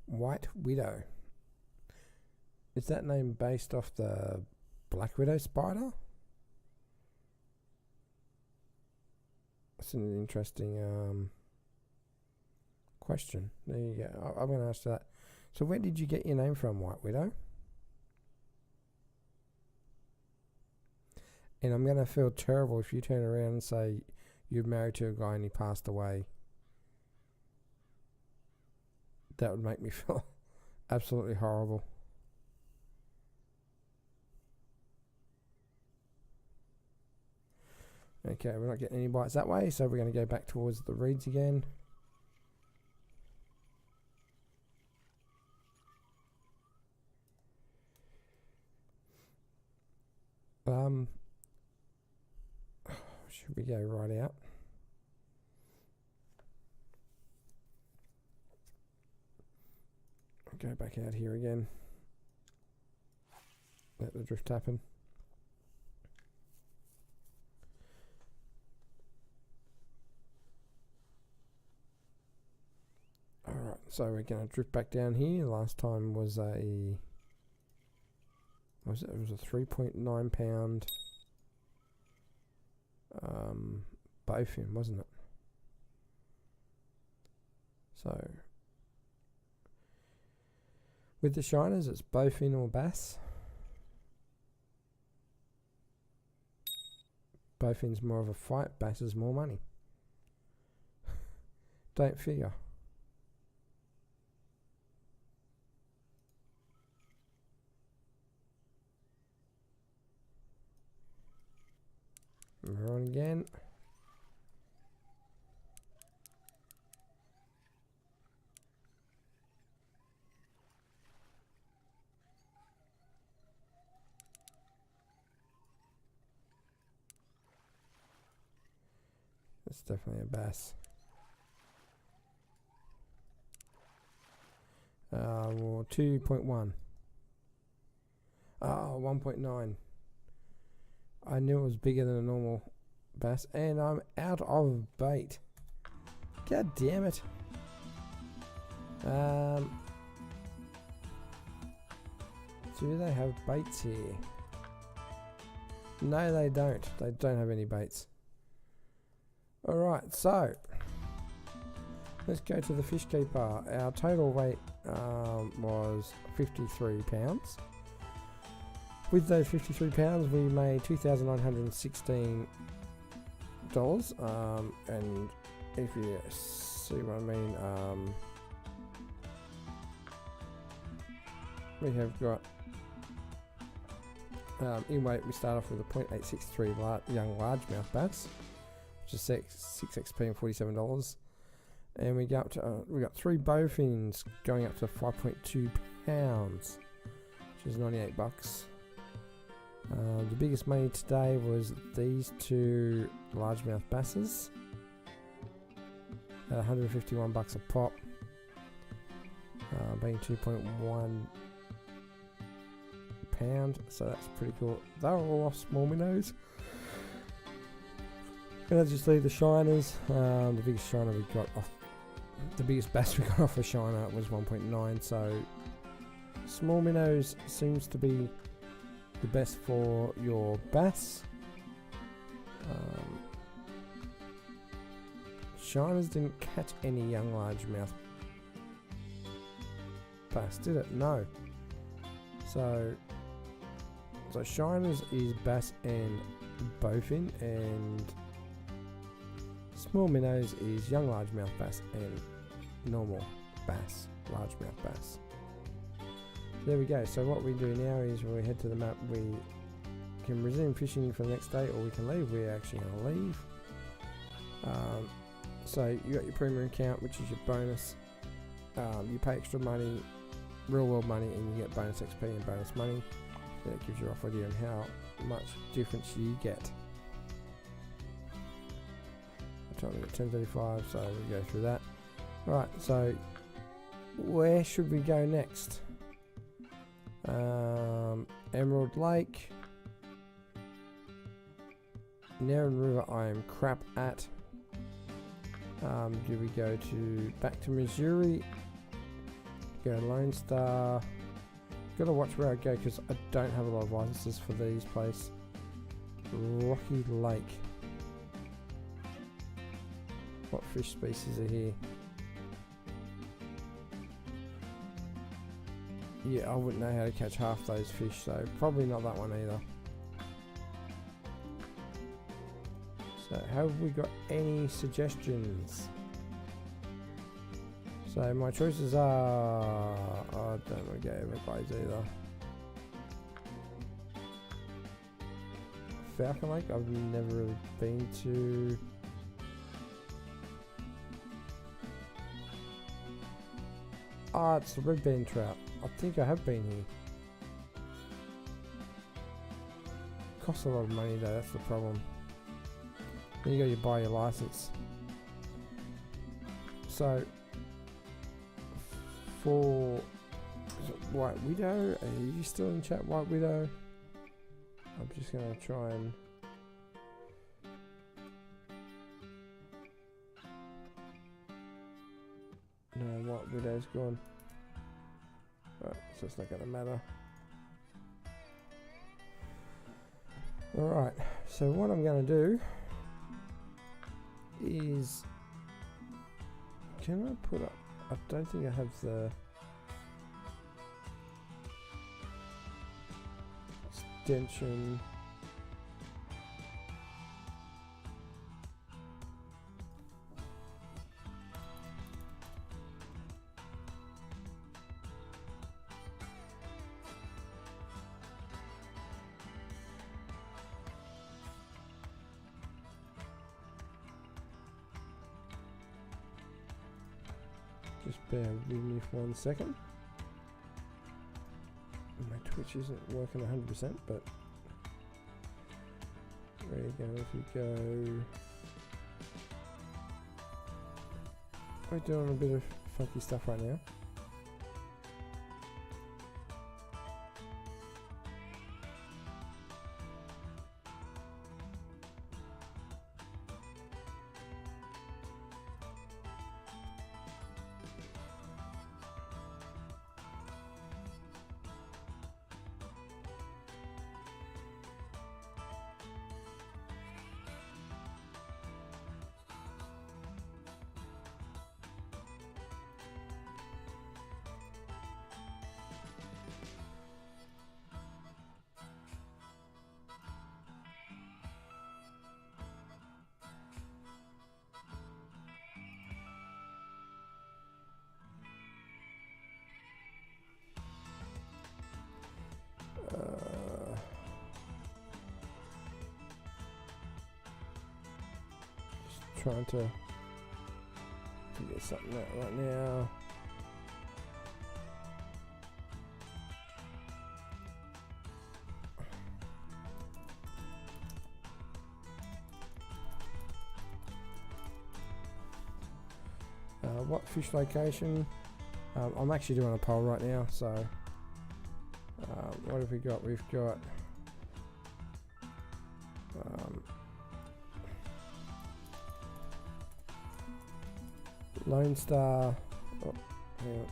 White Widow. Is that name based off the Black Widow spider? That's an interesting question. There you go. I'm going to ask that. So where did you get your name from, White Widow? And I'm going to feel terrible if you turn around and say you're married to a guy and he passed away. That would make me feel absolutely horrible. Okay, we're not getting any bites that way, so we're going to go back towards the reeds again. Should we go right out? Go back out here again. Let the drift happen. Alright, so we're going to drift back down here. Last time was it was a 3.9 pound bowfin, wasn't it? So with the shiners, it's bowfin or bass. Bowfin's more of a fight, bass is more money. Don't figure. We're on again. It's definitely a bass. Well, 2.1. Oh, 1.9. I knew it was bigger than a normal bass, and I'm out of bait. God damn it. Do they have baits here? No, they don't. They don't have any baits. Alright, so let's go to the fish keeper. Our total weight was 53 pounds. With those 53 pounds, we made $2,916. And if you see what I mean, we have got in weight. We start off with a 0.863 young largemouth bass, which is 6 XP and $47. And we go up to we got 3 bowfins going up to 5.2 pounds, which is $98. The biggest money today was these 2 largemouth basses at $151 a pop, being 2.1 pound, so that's pretty cool. They're all off small minnows. And as you see, the shiners, the biggest shiner we got off, the biggest bass we got off a shiner was 1.9. So small minnows seems to be the best for your bass. Shiners didn't catch any young largemouth bass, did it? No. So shiners is bass and bowfin, and small minnows is young largemouth bass and normal bass, largemouth bass. There we go. So what we do now is when we head to the map, we can resume fishing for the next day, or we can leave. We're actually going to leave. So you got your premium account, which is your bonus. You pay extra money, real world money, and you get bonus XP and bonus money. That gives you a rough idea on how much difference you get. We're trying to get 10:35, so we go through that. Right, so where should we go next? Emerald Lake, Narran River I am crap at. Do we go back to Missouri? Go Lone Star. Gotta watch where I go because I don't have a lot of licenses for these places. Rocky Lake. What fish species are here? Yeah, I wouldn't know how to catch half those fish, so probably not that one either. So have we got any suggestions? So my choices are, I don't want to go Everglades either. Falcon Lake, I've never really been to. Ah, it's the red band trout. I think I have been here. Costs a lot of money though, that's the problem. Then you gotta buy your license. So for White Widow, are you still in chat, White Widow? I'm just gonna try and no, White Widow's gone. Right, so it's not gonna matter. Alright, so what I'm gonna do is, can I put up, I don't think I have the extension. Just bear with me for 1 second. My Twitch isn't working 100%, but there you go. If you go, we're doing a bit of funky stuff right now. trying to figure something out right now. What fish location? I'm actually doing a poll right now, so what have we got? We've got Lone Star. Oh, hang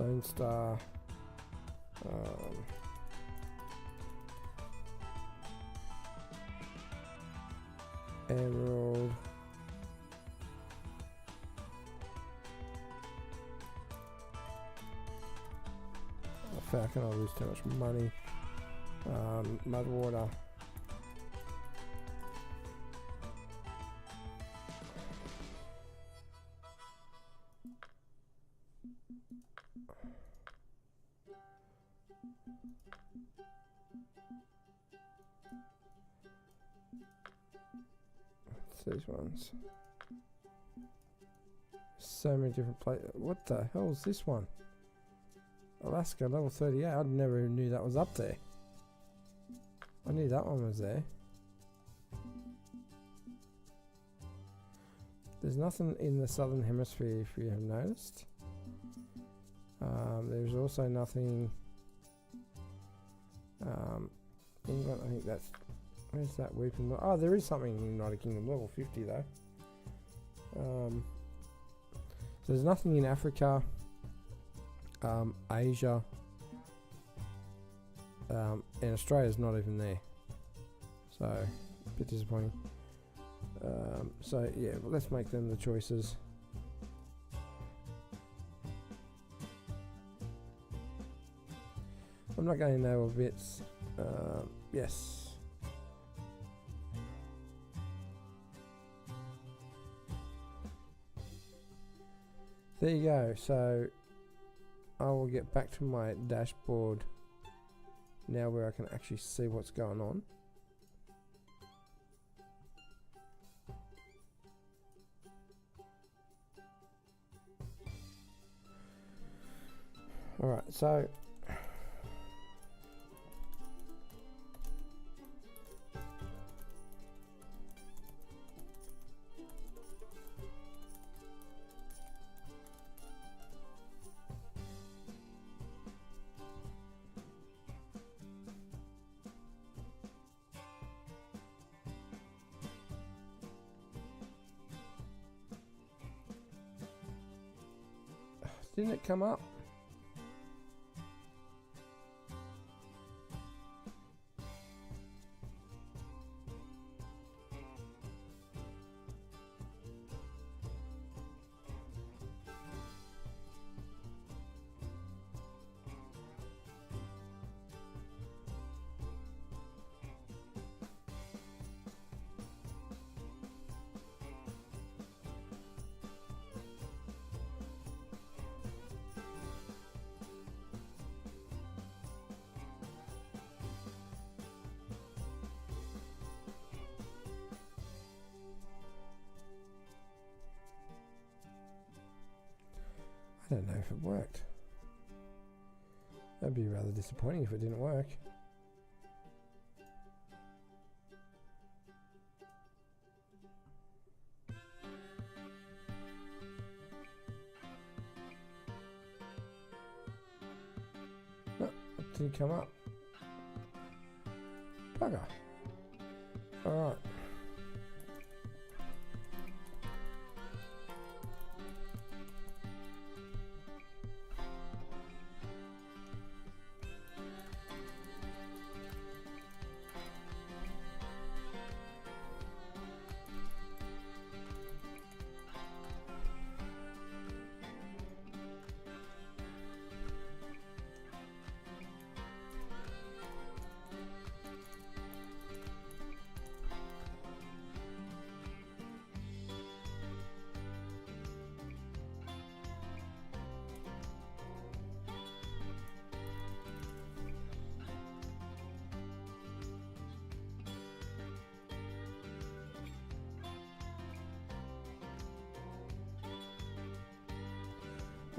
on. Lone Star. Emerald. Falcon, I'll lose too much money. Mudwater. These ones. So many different places. What the hell is this one? Alaska level 38. I never knew that was up there. I knew that one was there. There's nothing in the southern hemisphere, if you have noticed. There's also nothing. England, I think that's. Where's that weeping? Oh, there is something in the United Kingdom, level 50 though. So there's nothing in Africa, Asia, and Australia's not even there. So, a bit disappointing. So yeah, well, let's make them the choices. I'm not going naval bits. Yes. There you go. So I will get back to my dashboard now where I can actually see what's going on. Alright, so didn't it come up? I don't know if it worked. That'd be rather disappointing if it didn't work. No, it didn't come up. Bugger. Alright.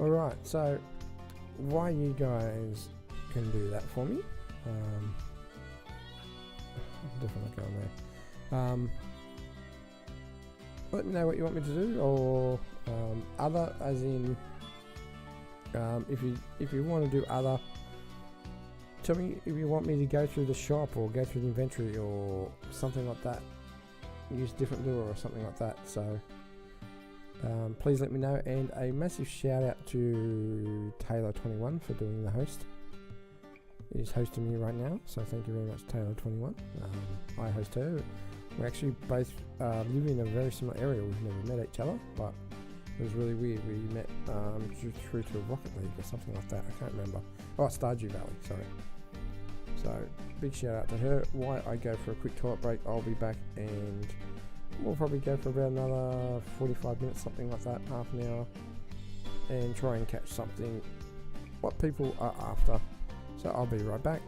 Alright, so why you guys can do that for me, I'm definitely not going there. Let me know what you want me to do, or other, as in if you want to do other, tell me if you want me to go through the shop or go through the inventory or something like that, use different lure or something like that. So please let me know, and a massive shout out to Taylor21 for doing the host. He's hosting me right now, so thank you very much, Taylor21. I host her. We actually both live in a very similar area. We've never met each other, but it was really weird. We met through to Rocket League or something like that. I can't remember. Oh, Stardew Valley, sorry. So big shout out to her. While I go for a quick toilet break, I'll be back, and we'll probably go for about another 45 minutes, something like that, half an hour, and try and catch something what people are after. So I'll be right back.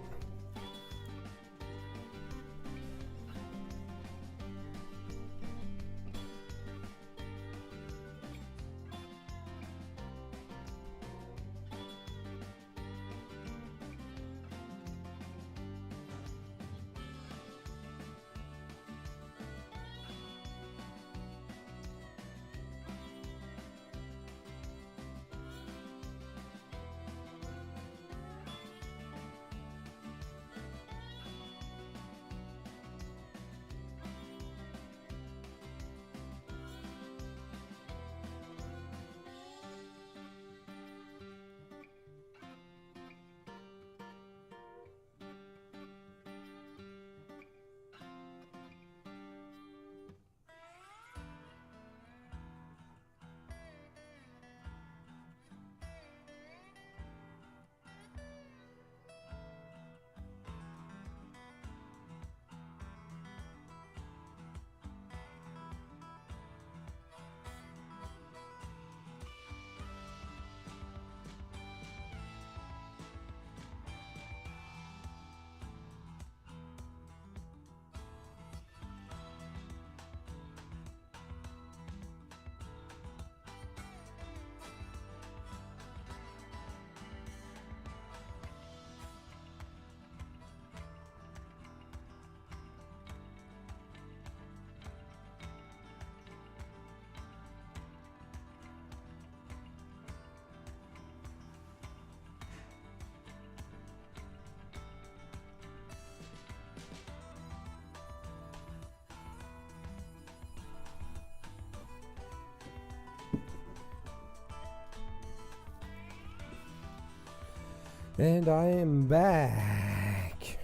And I am back.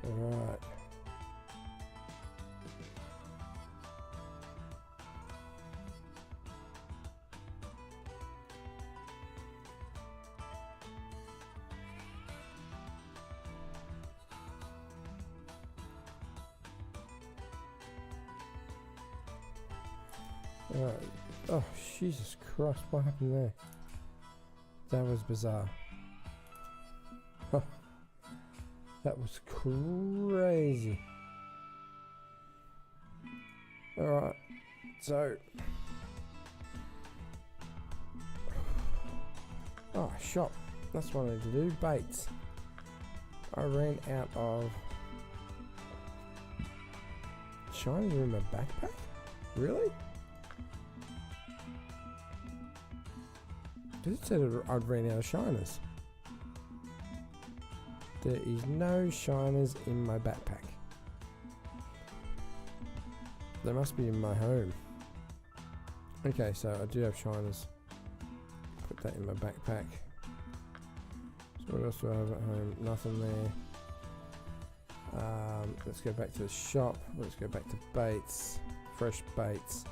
Alright. Alright. Oh, Jesus Christ, what happened there? That was bizarre. Huh. That was crazy. Alright, so... Oh, shop. That's what I need to do. Baits. I ran out of... Shiny in my backpack? Really? It said I'd ran out of shiners. There is no shiners in my backpack. They must be in my home. Okay, so I do have shiners. Put that in my backpack. So what else do I have at home? Nothing there. Let's go back to the shop. Let's go back to baits. Fresh baits.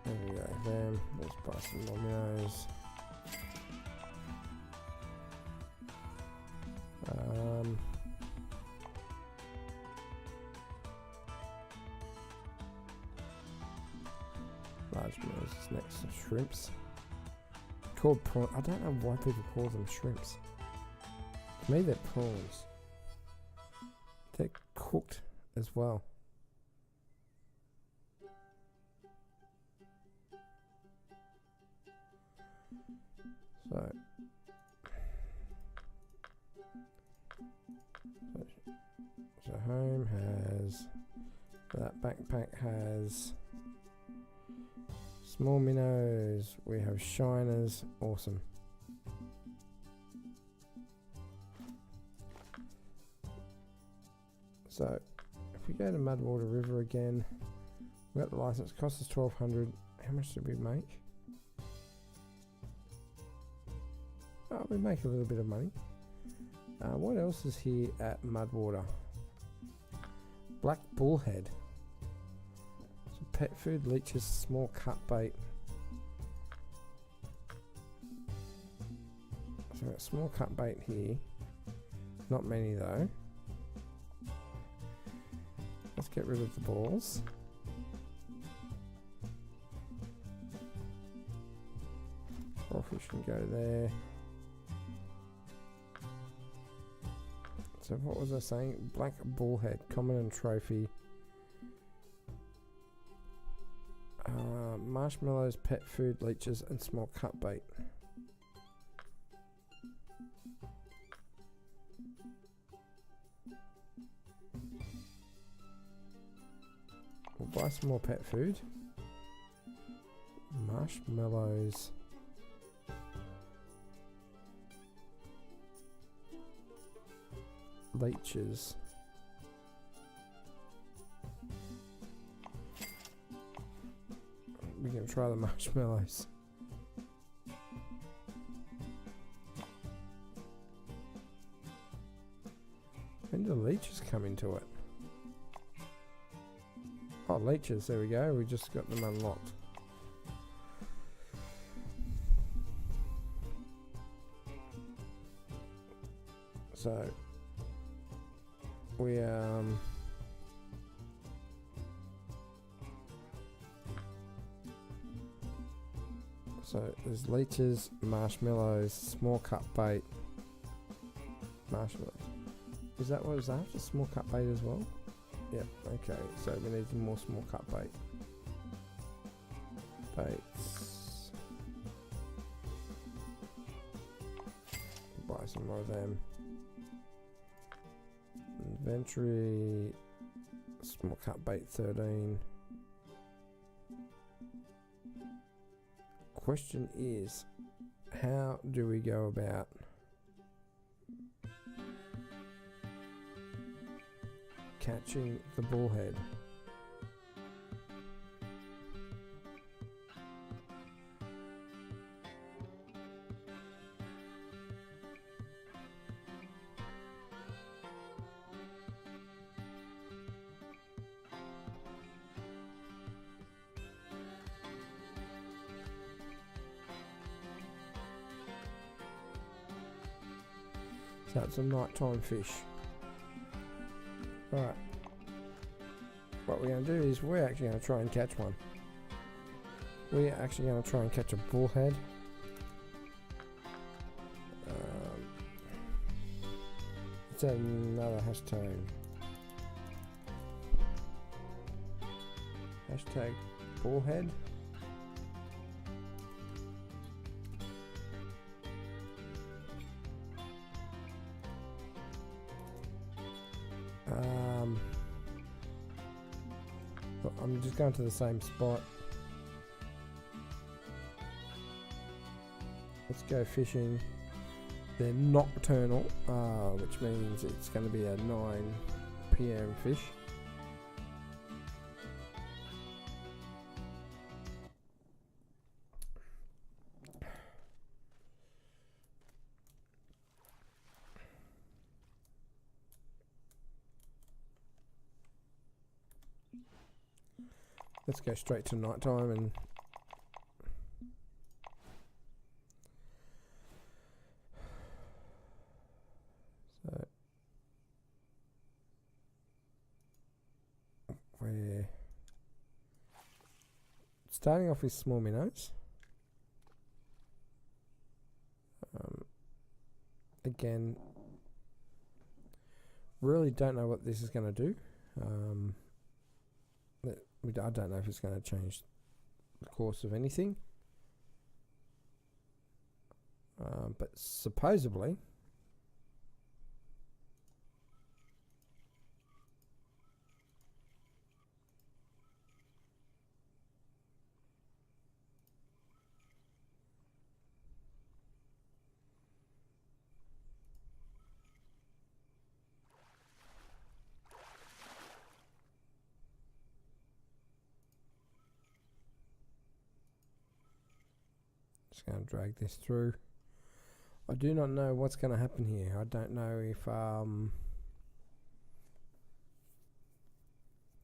There we go, then let's buy some more minnows. Large minnows is next, shrimps. Called prawn. I don't know why people call them shrimps. To me they're prawns. They're cooked as well. So home has, that backpack has small minnows, we have shiners, awesome. So if we go to Mudwater River again, we got the license, cost us 1200. How much did we make? Oh, we make a little bit of money. What else is here at Mudwater? Black bullhead. Some pet food, leeches, small cut bait. So we've got small cut bait here. Not many though. Let's get rid of the balls. Crawfish can go there. So what was I saying? Black bullhead, common and trophy. Marshmallows, pet food, leeches, and small cut bait. We'll buy some more pet food. Marshmallows. Leeches. We can try the marshmallows. When do the leeches come into it? Oh, leeches, there we go. We just got them unlocked. So we so there's leeches, marshmallows, small cut bait, marshmallows. Is that what was after? Small cut bait as well? Yep, okay, so we need some more small cut bait. Baits. Buy some more of them. Inventory, small cut bait 13. Question is, how do we go about catching the bullhead? So it's a nighttime fish. Alright. What we're going to do is we're actually going to try and catch one. We're actually going to try and catch a bullhead. It's another hashtag. Hashtag bullhead. I'm just going to the same spot. Let's go fishing. They're nocturnal, which means it's going to be a 9 PM fish. Let's go straight to nighttime and so we're starting off with small minnows. Again, really don't know what this is going to do. I don't know if it's going to change the course of anything. But supposedly, just going to drag this through. I do not know what's going to happen here. I don't know if I'm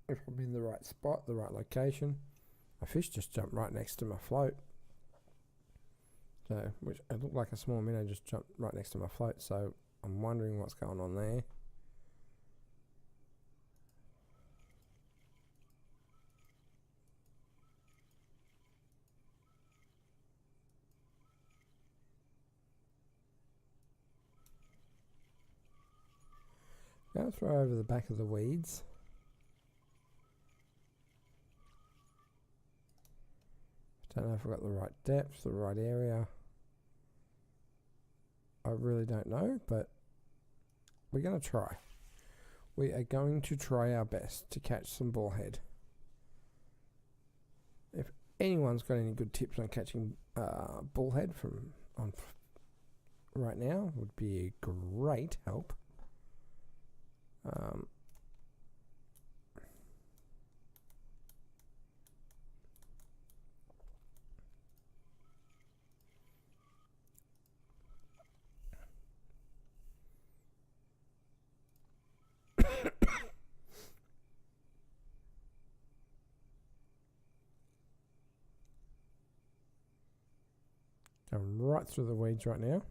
in the right spot, the right location. A fish just jumped right next to my float. So, which it looked like a small minnow just jumped right next to my float. So I'm wondering what's going on there. Going to throw over the back of the weeds. Don't know if I've got the right depth, the right area. I really don't know, but we're going to try. We are going to try our best to catch some bullhead. If anyone's got any good tips on catching bullhead on right now, would be a great help. Going right through the weeds right now.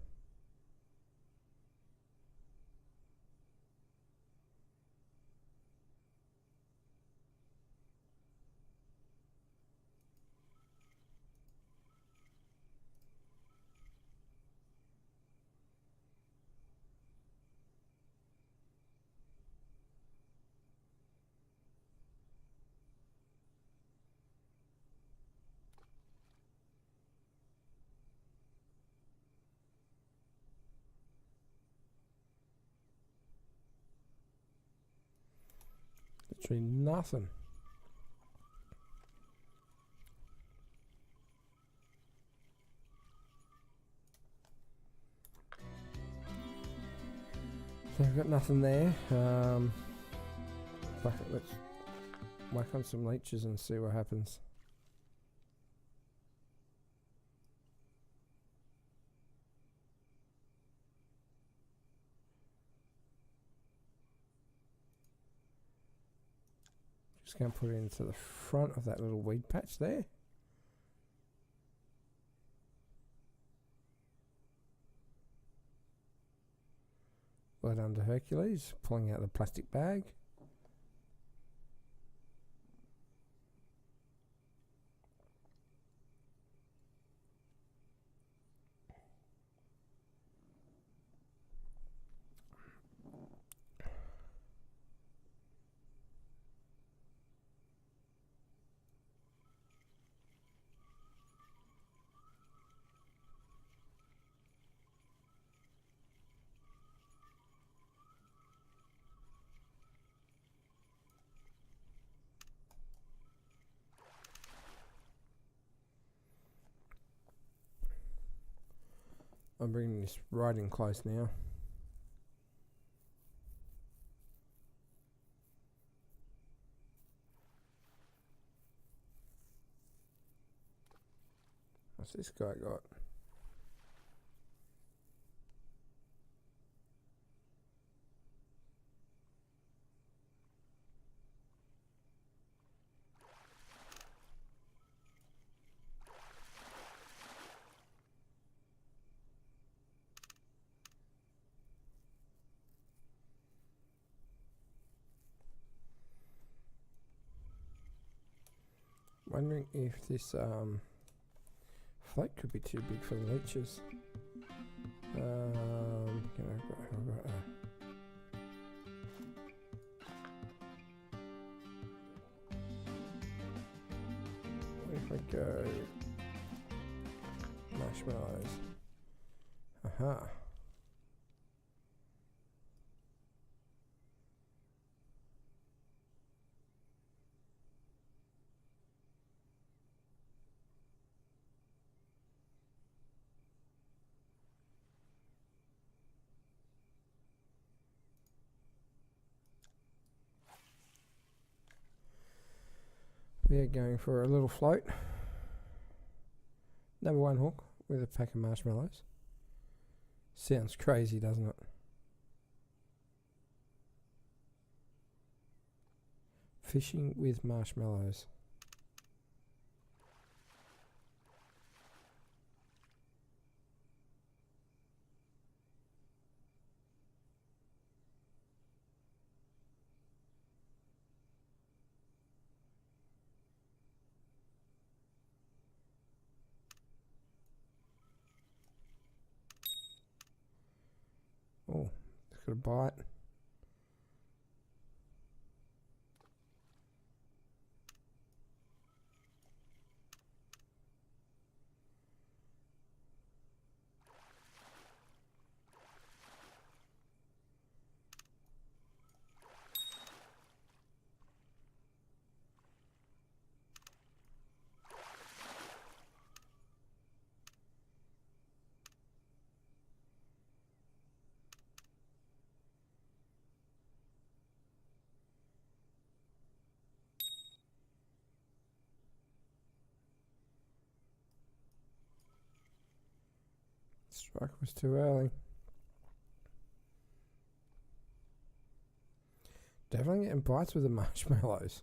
Literally nothing. So I've got nothing there. Let's whack on some leeches and see what happens. Just going to put it into the front of that little weed patch there. Well done to Hercules, pulling out the plastic bag. I'm bringing this right in close now. What's this guy got? Wondering if this float could be too big for the leeches. we go. Marshmallows. Aha. We are going for a little float. Number 1 hook with a pack of marshmallows. Sounds crazy, doesn't it? Fishing with marshmallows. Oh, it's got a bite. Strike was too early. Definitely getting bites with the marshmallows.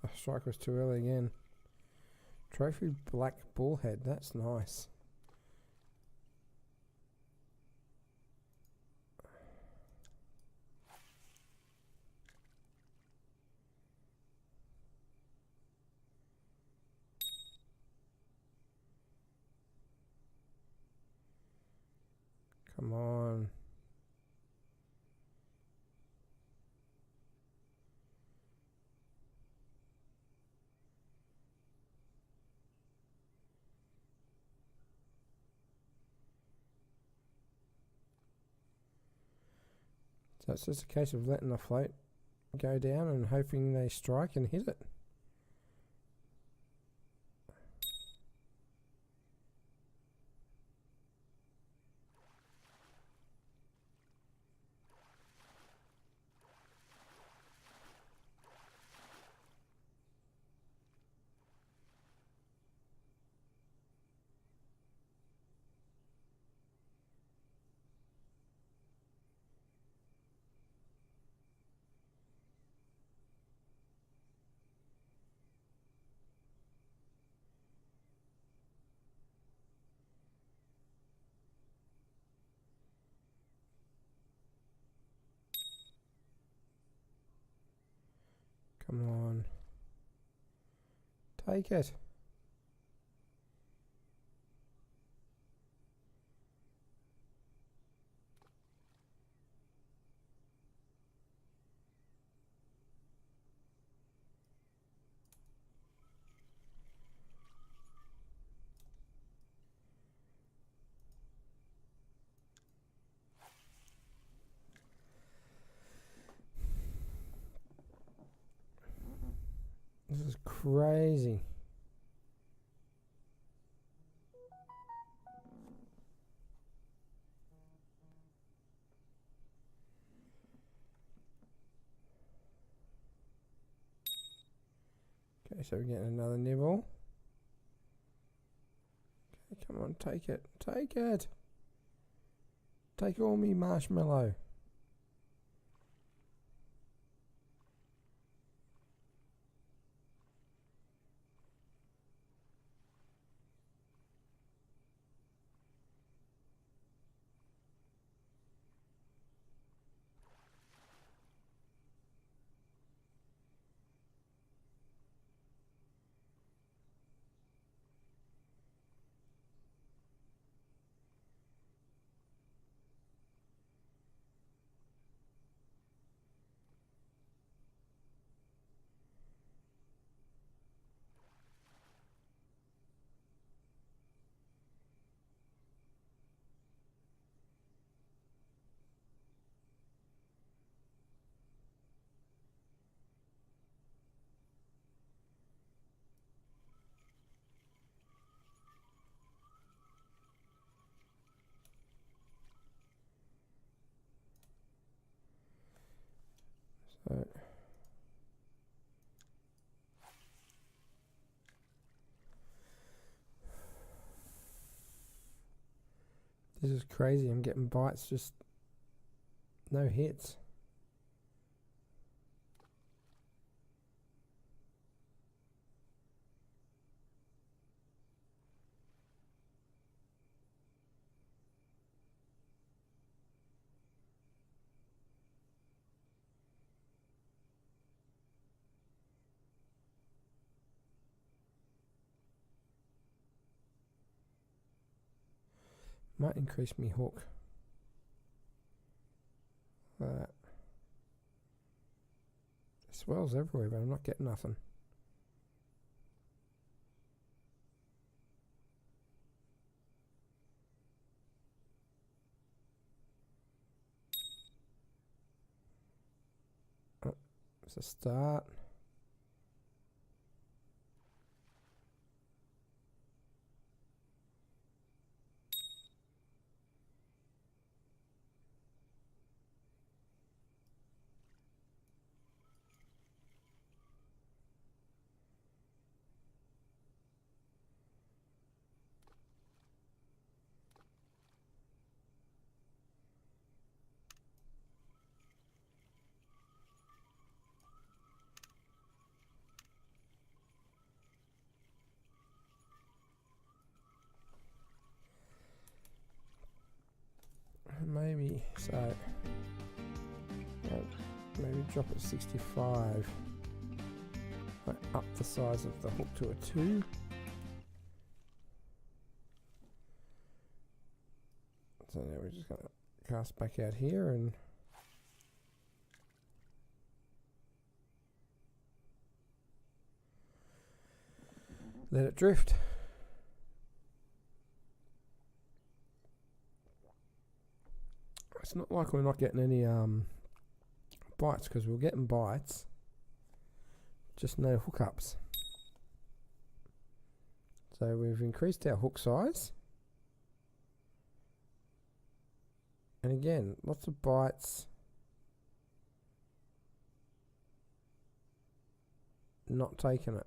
The strike was too early again. Trophy black bullhead, that's nice. Come on. So it's just a case of letting the float go down and hoping they strike and hit it. Come on. Take it. This is crazy. Okay, so we're getting another nibble. Okay, come on, take it. Take it. Take all me marshmallow. This is crazy. I'm getting bites, just no hits. Might increase me hook. There's swells everywhere, but I'm not getting nothing. Oh, it's a start. Maybe, so maybe drop it 65. Up the size of the hook to a 2. So now we're just going to cast back out here and let it drift. It's not like we're not getting any bites, because we're getting bites, just no hookups. So we've increased our hook size, and again, lots of bites, not taking it.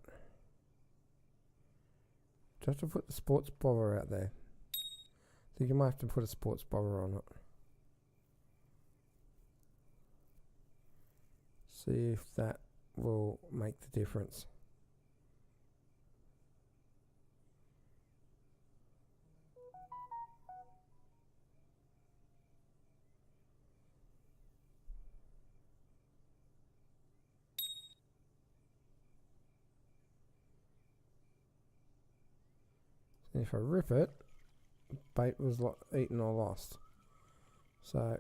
Just to put the sports bobber out there. I think you might have to put a sports bobber on it. See if that will make the difference. If I rip it, bait was eaten or lost. So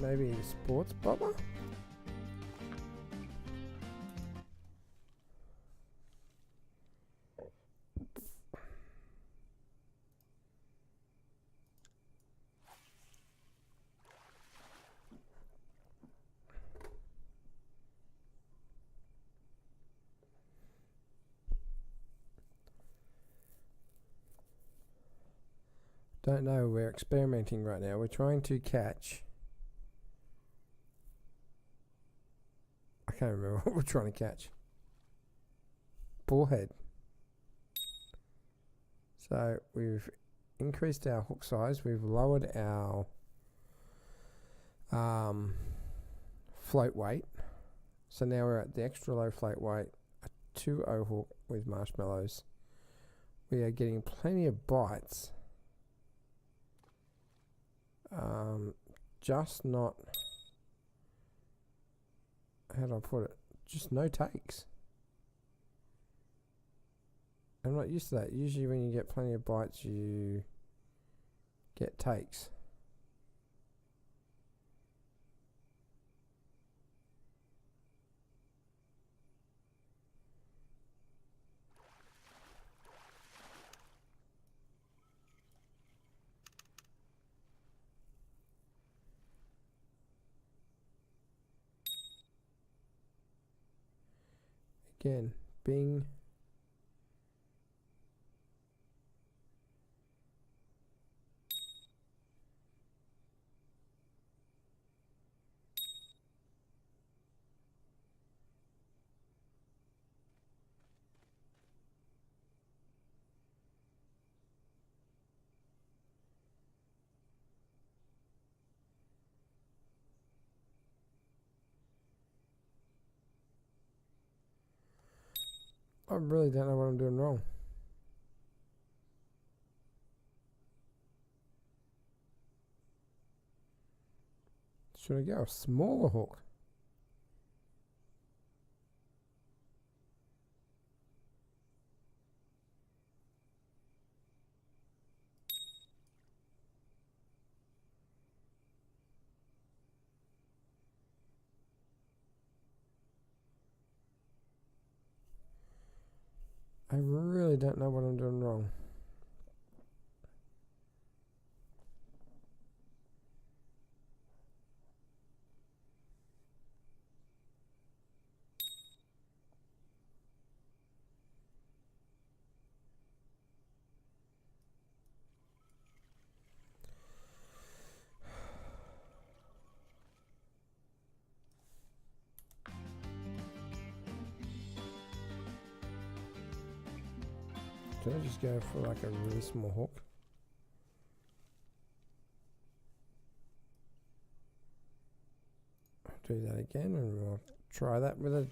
maybe a sports bobber? Don't know, we're experimenting right now. We're trying to catch, I can't remember what we're trying to catch. Bullhead. So we've increased our hook size, we've lowered our float weight. So now we're at the extra low float weight, a 2.0 hook with marshmallows. We are getting plenty of bites. Just not, how do I put it? Just no takes. I'm not used to that. Usually when you get plenty of bites, you get takes. Again, bing. I really don't know what I'm doing wrong. Should I go a smaller hook? I really don't know what I'm doing wrong. Can I just go for like a really small hook? Do that again, and we'll try that with a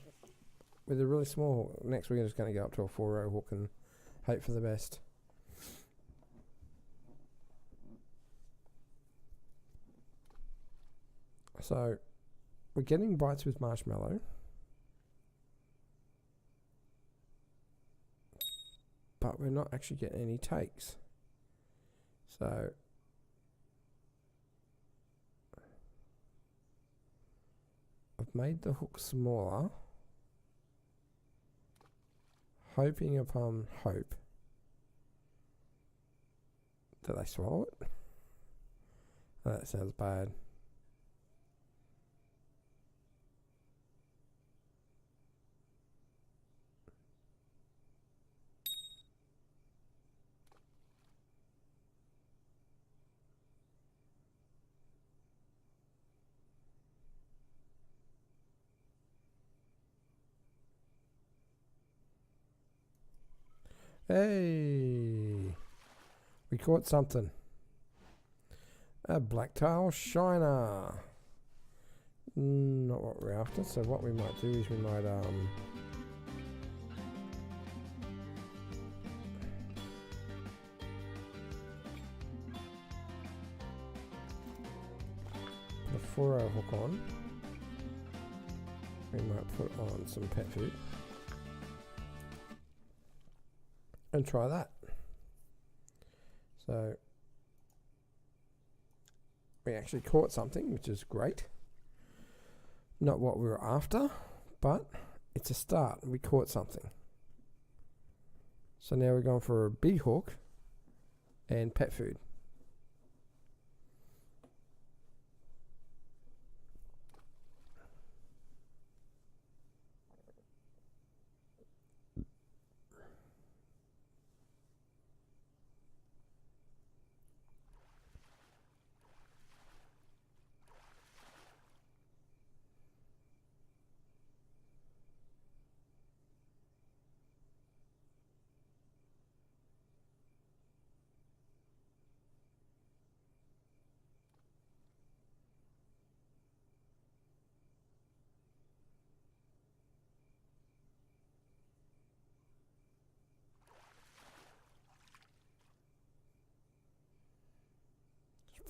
really small hook. Next we're just going to go up to a 4-row hook and hope for the best. So we're getting bites with marshmallow, but we're not actually getting any takes. So I've made the hook smaller, hoping upon hope that they swallow it. Oh, that sounds bad. Hey, we caught something. A blacktail shiner. Not what we're after. So what we might do is we might put a 4-row hook on. We might put on some pet food and try that. So we actually caught something, which is great. Not what we were after, but it's a start. We caught something. So now we're going for a big hook and pet food.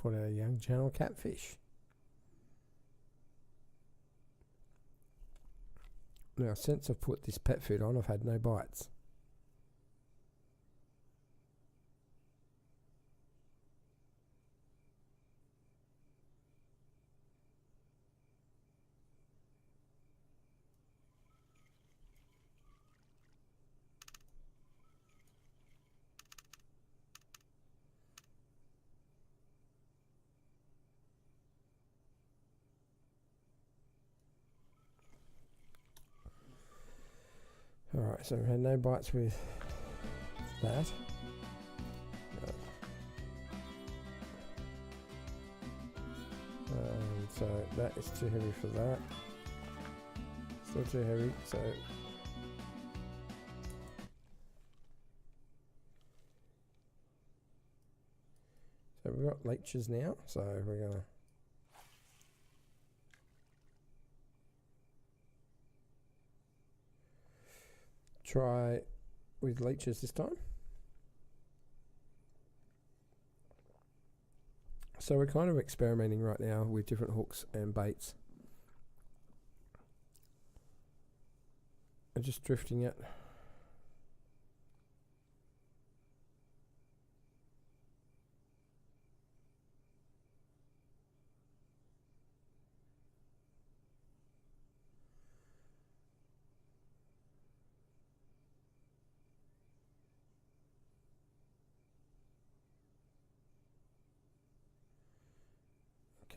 Put out a young channel catfish. Now, since I've put this pet food on, I've had no bites. Alright, so we've had no bites with that. So that is too heavy for that. Still too heavy, so we've got leeches now, so we're gonna try with leeches this time. So we're kind of experimenting right now with different hooks and baits. And just drifting it.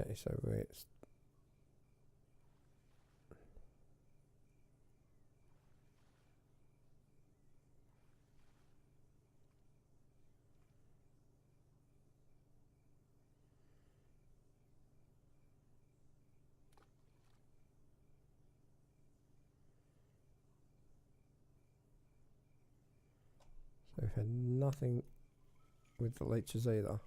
Okay, so we're so we've had nothing with the leeches either.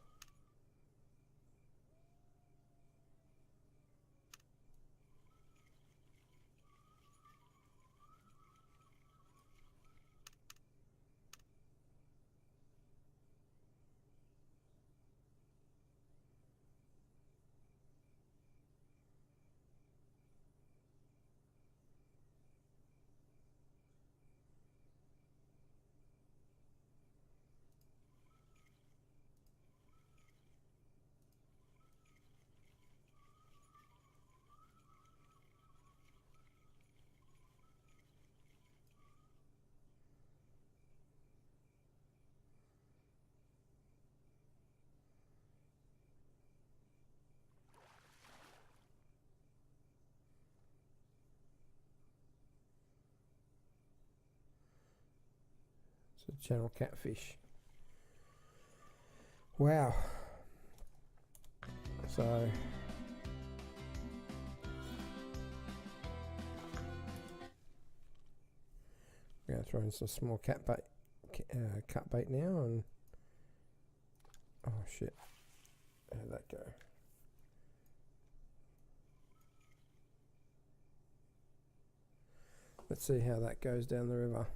So channel catfish. Wow. So we're going to throw in some small cut bait now, and oh shit, how'd that go? Let's see how that goes down the river.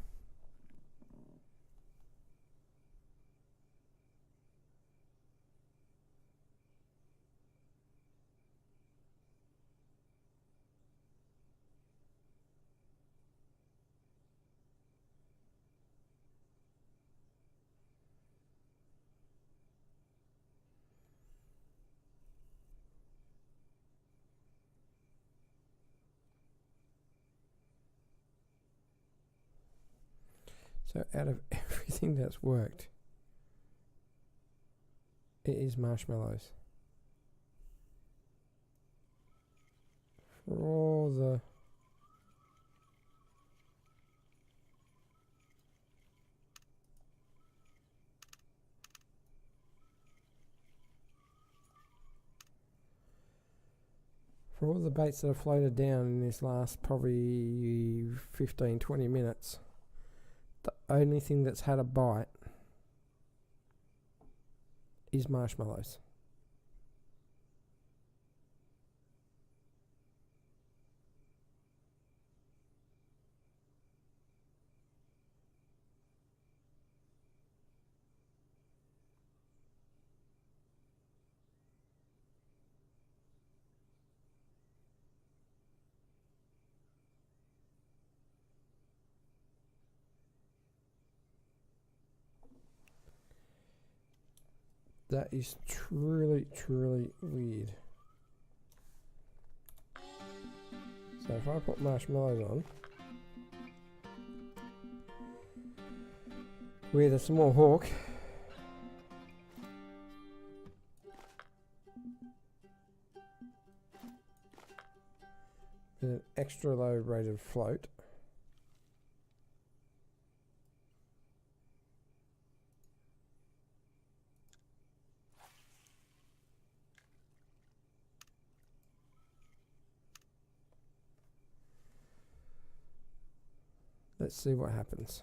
So out of everything that's worked, it is marshmallows. For all the baits that have floated down in this last probably 15-20 minutes, the only thing that's had a bite is marshmallows. That is truly, truly weird. So if I put marshmallows on with a small hook, with an extra low rated float, let's see what happens.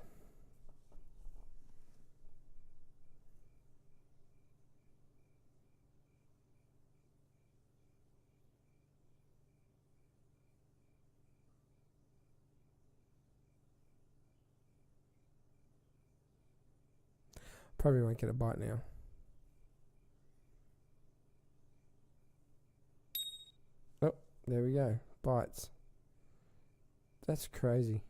Probably won't get a bite now. Oh, there we go. Bites. That's crazy.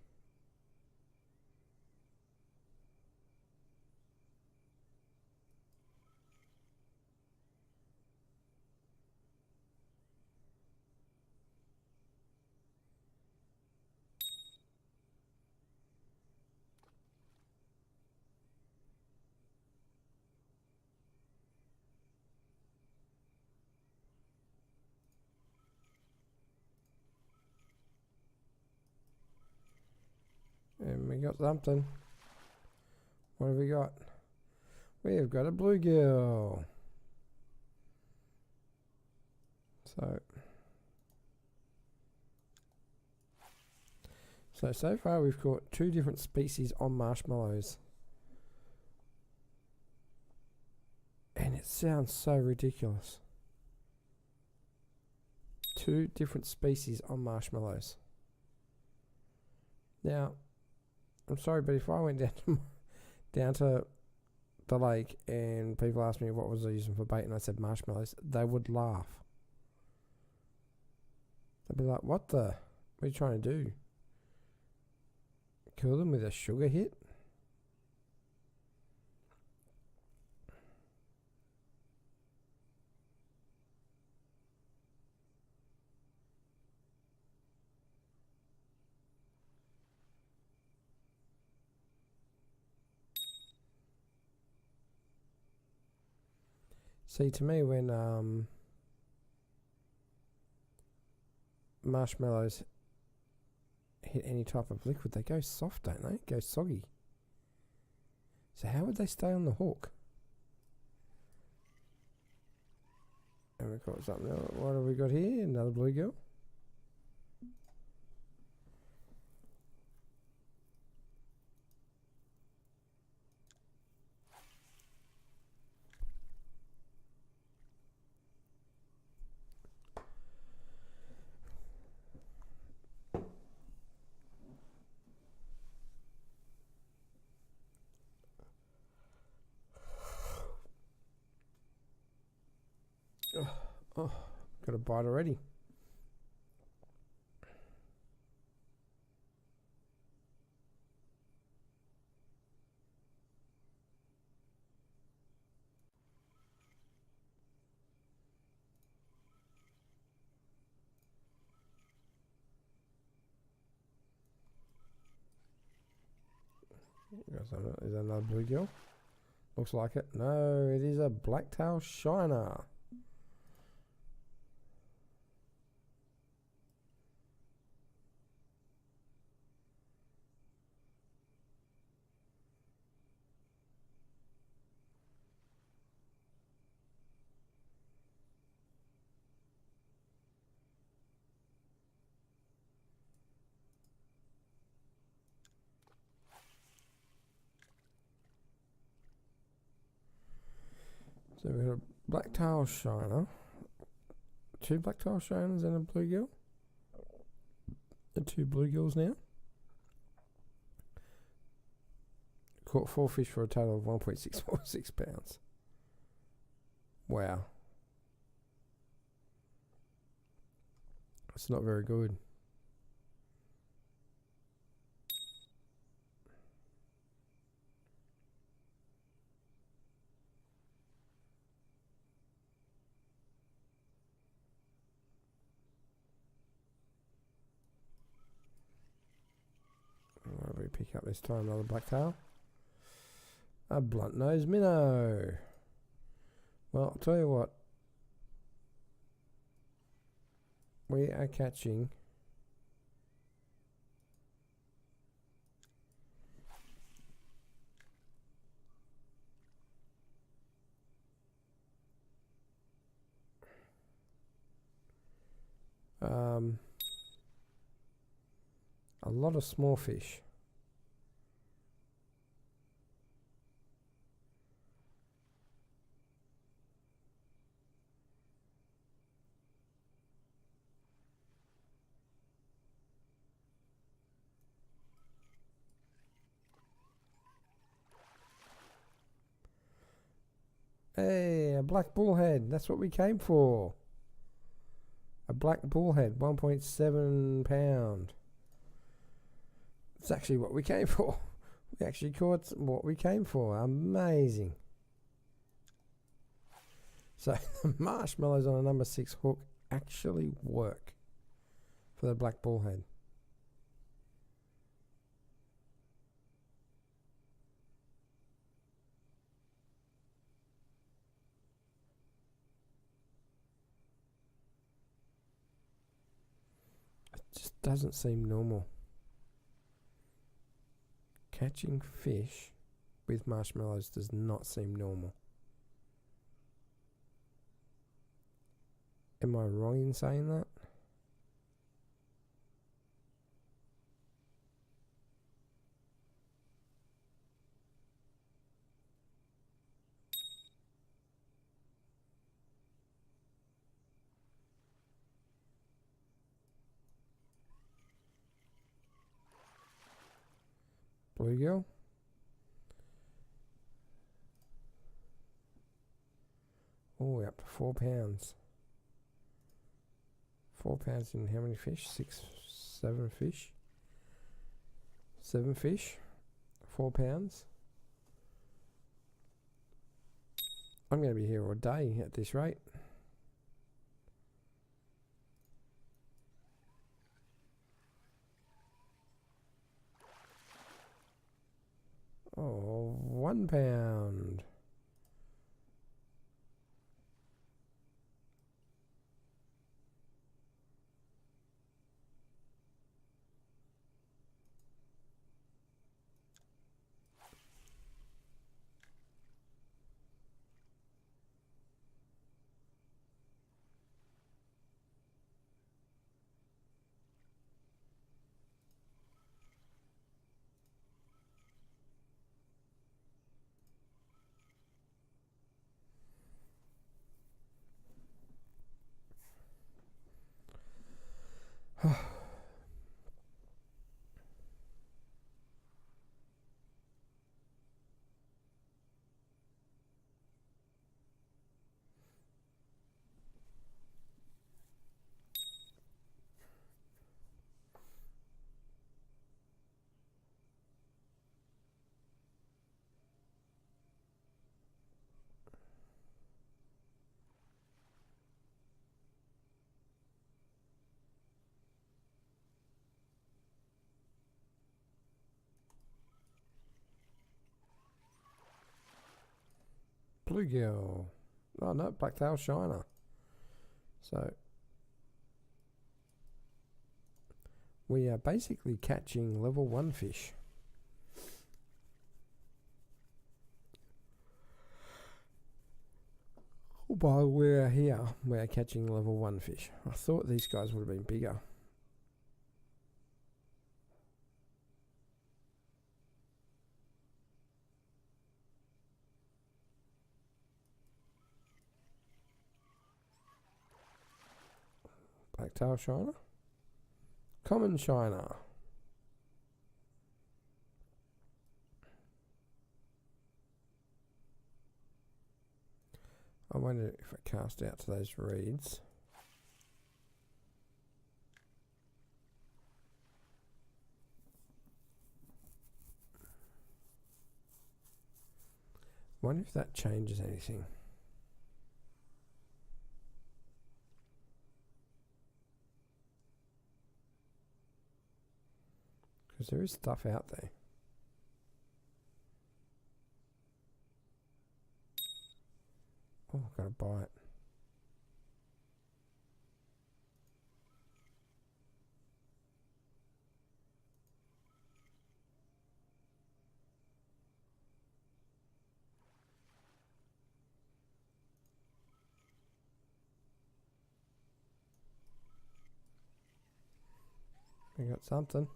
And we got something. What have we got? We have got a bluegill. So far we've caught 2 different species on marshmallows. And it sounds so ridiculous. 2 different species on marshmallows. Now, I'm sorry, but if I went down to the lake and people asked me what was I using for bait and I said marshmallows, they would laugh. They'd be like, what are you trying to do? Kill them with a sugar hit? See, to me, when marshmallows hit any type of liquid, they go soft, don't they? Go soggy. So how would they stay on the hook? And we've got something else. What have we got here? Another bluegill. Oh, got a bite already. Is that another bluegill? Looks like it. No, it is a blacktail shiner. So we've got a blacktail shiner, 2 blacktail shiners and a bluegill. And 2 bluegills now. Caught 4 fish for a total of 1.646 pounds. Wow. That's not very good. What do we pick up this time? Another blacktail. A blunt-nosed minnow. Well, I'll tell you what. We are catching a lot of small fish. Hey, a black bullhead. That's what we came for. A black bullhead, 1.7 pound. It's actually what we came for. We actually caught what we came for. Amazing. So the marshmallows on a number 6 hook actually work for the black bullhead. It just doesn't seem normal. Catching fish with marshmallows does not seem normal. Am I wrong in saying that? Bluegill. Oh, up to 4 pounds. 4 pounds in how many fish? 7 fish. 7 fish. 4 pounds. I'm going to be here all day at this rate. Oh, 1 pound. Bluegill. Oh no, blacktail shiner. So we are basically catching level 1 fish. While we're here, we're catching level 1 fish. I thought these guys would have been bigger. Blacktail shiner. Common shiner. I wonder if I cast out to those reeds. Wonder if that changes anything. Because there is stuff out there. Oh, got a bite. We got something.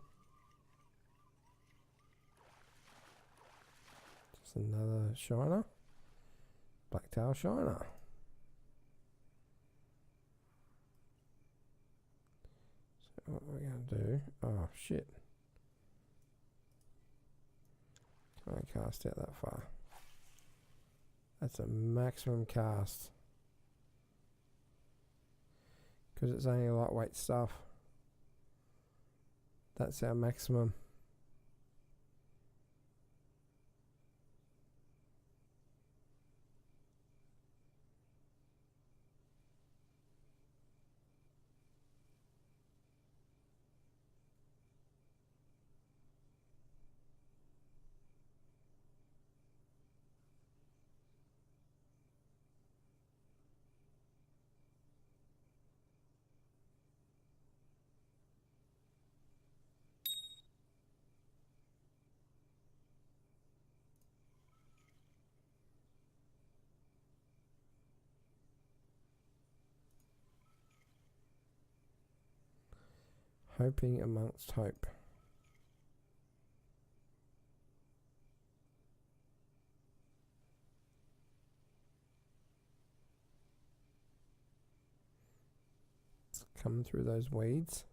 Just another shiner. Blacktail shiner. So what we're going to do... Oh, shit. Can I cast out that far? That's a maximum cast. Because it's only lightweight stuff. That's our maximum. Hoping amongst hope. It's coming through those weeds.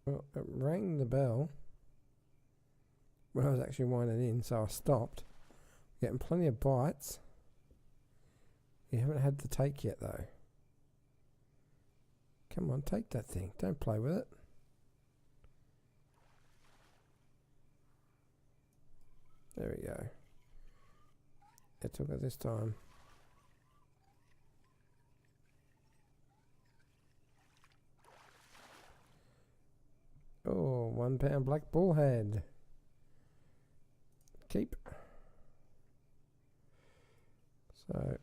Well, it rang the bell when I was actually winding in, so I stopped. Getting plenty of bites. You haven't had the take yet, though. Come on, take that thing. Don't play with it. There we go. It took it this time. Oh, 1 pound black bullhead. Keep. So.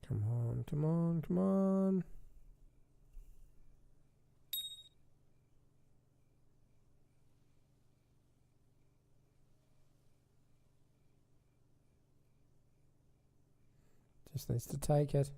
Come on, come on, come on. Just needs to take it.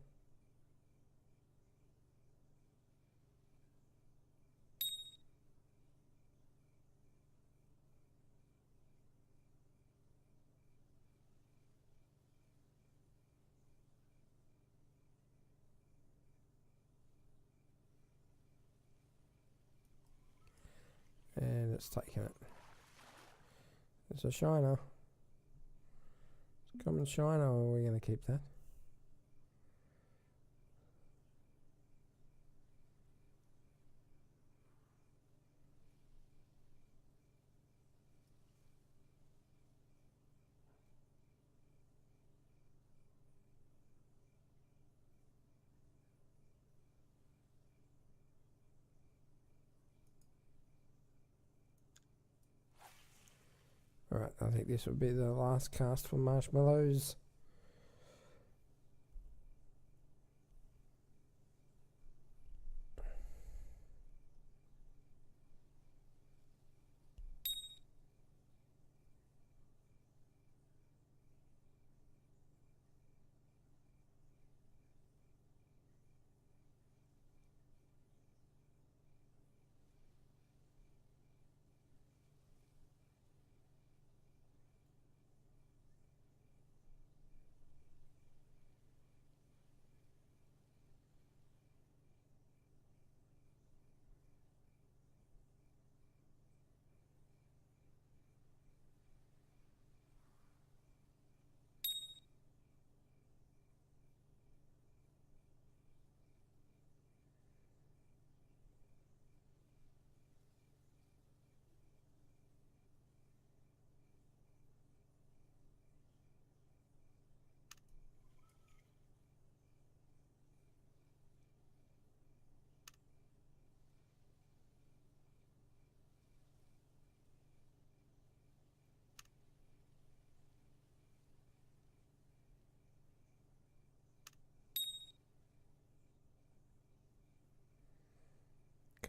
And it's taken it. It's a shiner. It's a common shiner, or are we going to keep that? Alright, I think this will be the last cast for marshmallows.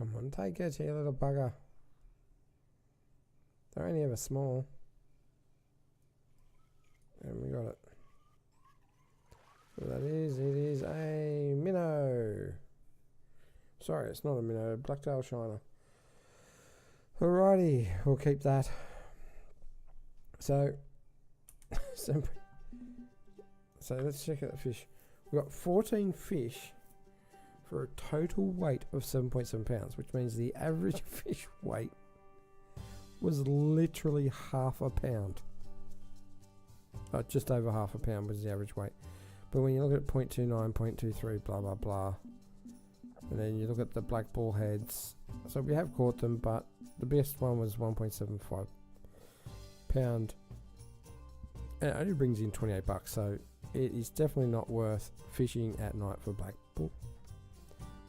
Come on, take it, you little bugger. They're only ever small. And we got it. So that is, it is a minnow. Sorry, it's not a minnow, blacktail shiner. Alrighty, we'll keep that. So, so let's check out the fish. We've got 14 fish for a total weight of 7.7 pounds, which means the average fish weight was literally half a pound. Just over half a pound was the average weight. But when you look at 0.29, 0.23, blah, blah, blah, and then you look at the black bullheads, so we have caught them, but the best one was 1.75 pound. And it only brings in 28 bucks, so it is definitely not worth fishing at night for black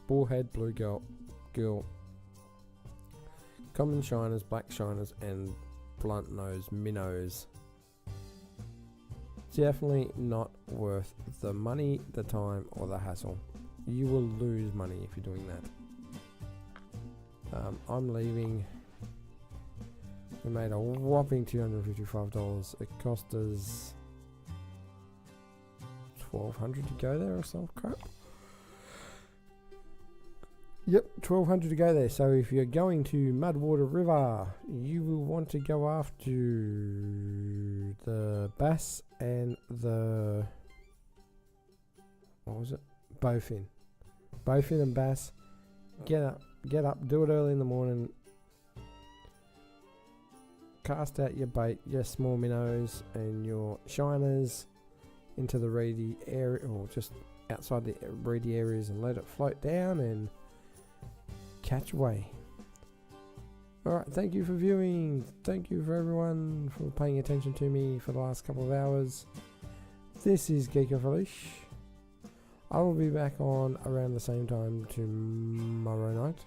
bullhead, bluegill, common shiners, black shiners, and blunt nose minnows. Definitely not worth the money, the time, or the hassle. You will lose money if you're doing that. I'm leaving. We made a whopping $255. It cost us $1,200 to go there or some crap. Yep, $1,200 to go there. So if you're going to Mudwater River, you will want to go after the bass and the, what was it? Bowfin. Bowfin and bass. Get up, do it early in the morning. Cast out your bait, your small minnows and your shiners into the reedy area, or just outside the reedy areas, and let it float down and catch away. Alright, thank you for viewing. Thank you for everyone for paying attention to me for the last couple of hours. This is Geekoffaleash. I will be back on around the same time tomorrow night.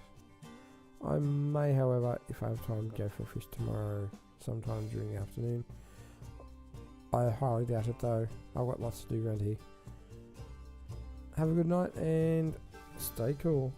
I may, however, if I have time, go for a fish tomorrow sometime during the afternoon. I highly doubt it though. I've got lots to do around here. Have a good night and stay cool.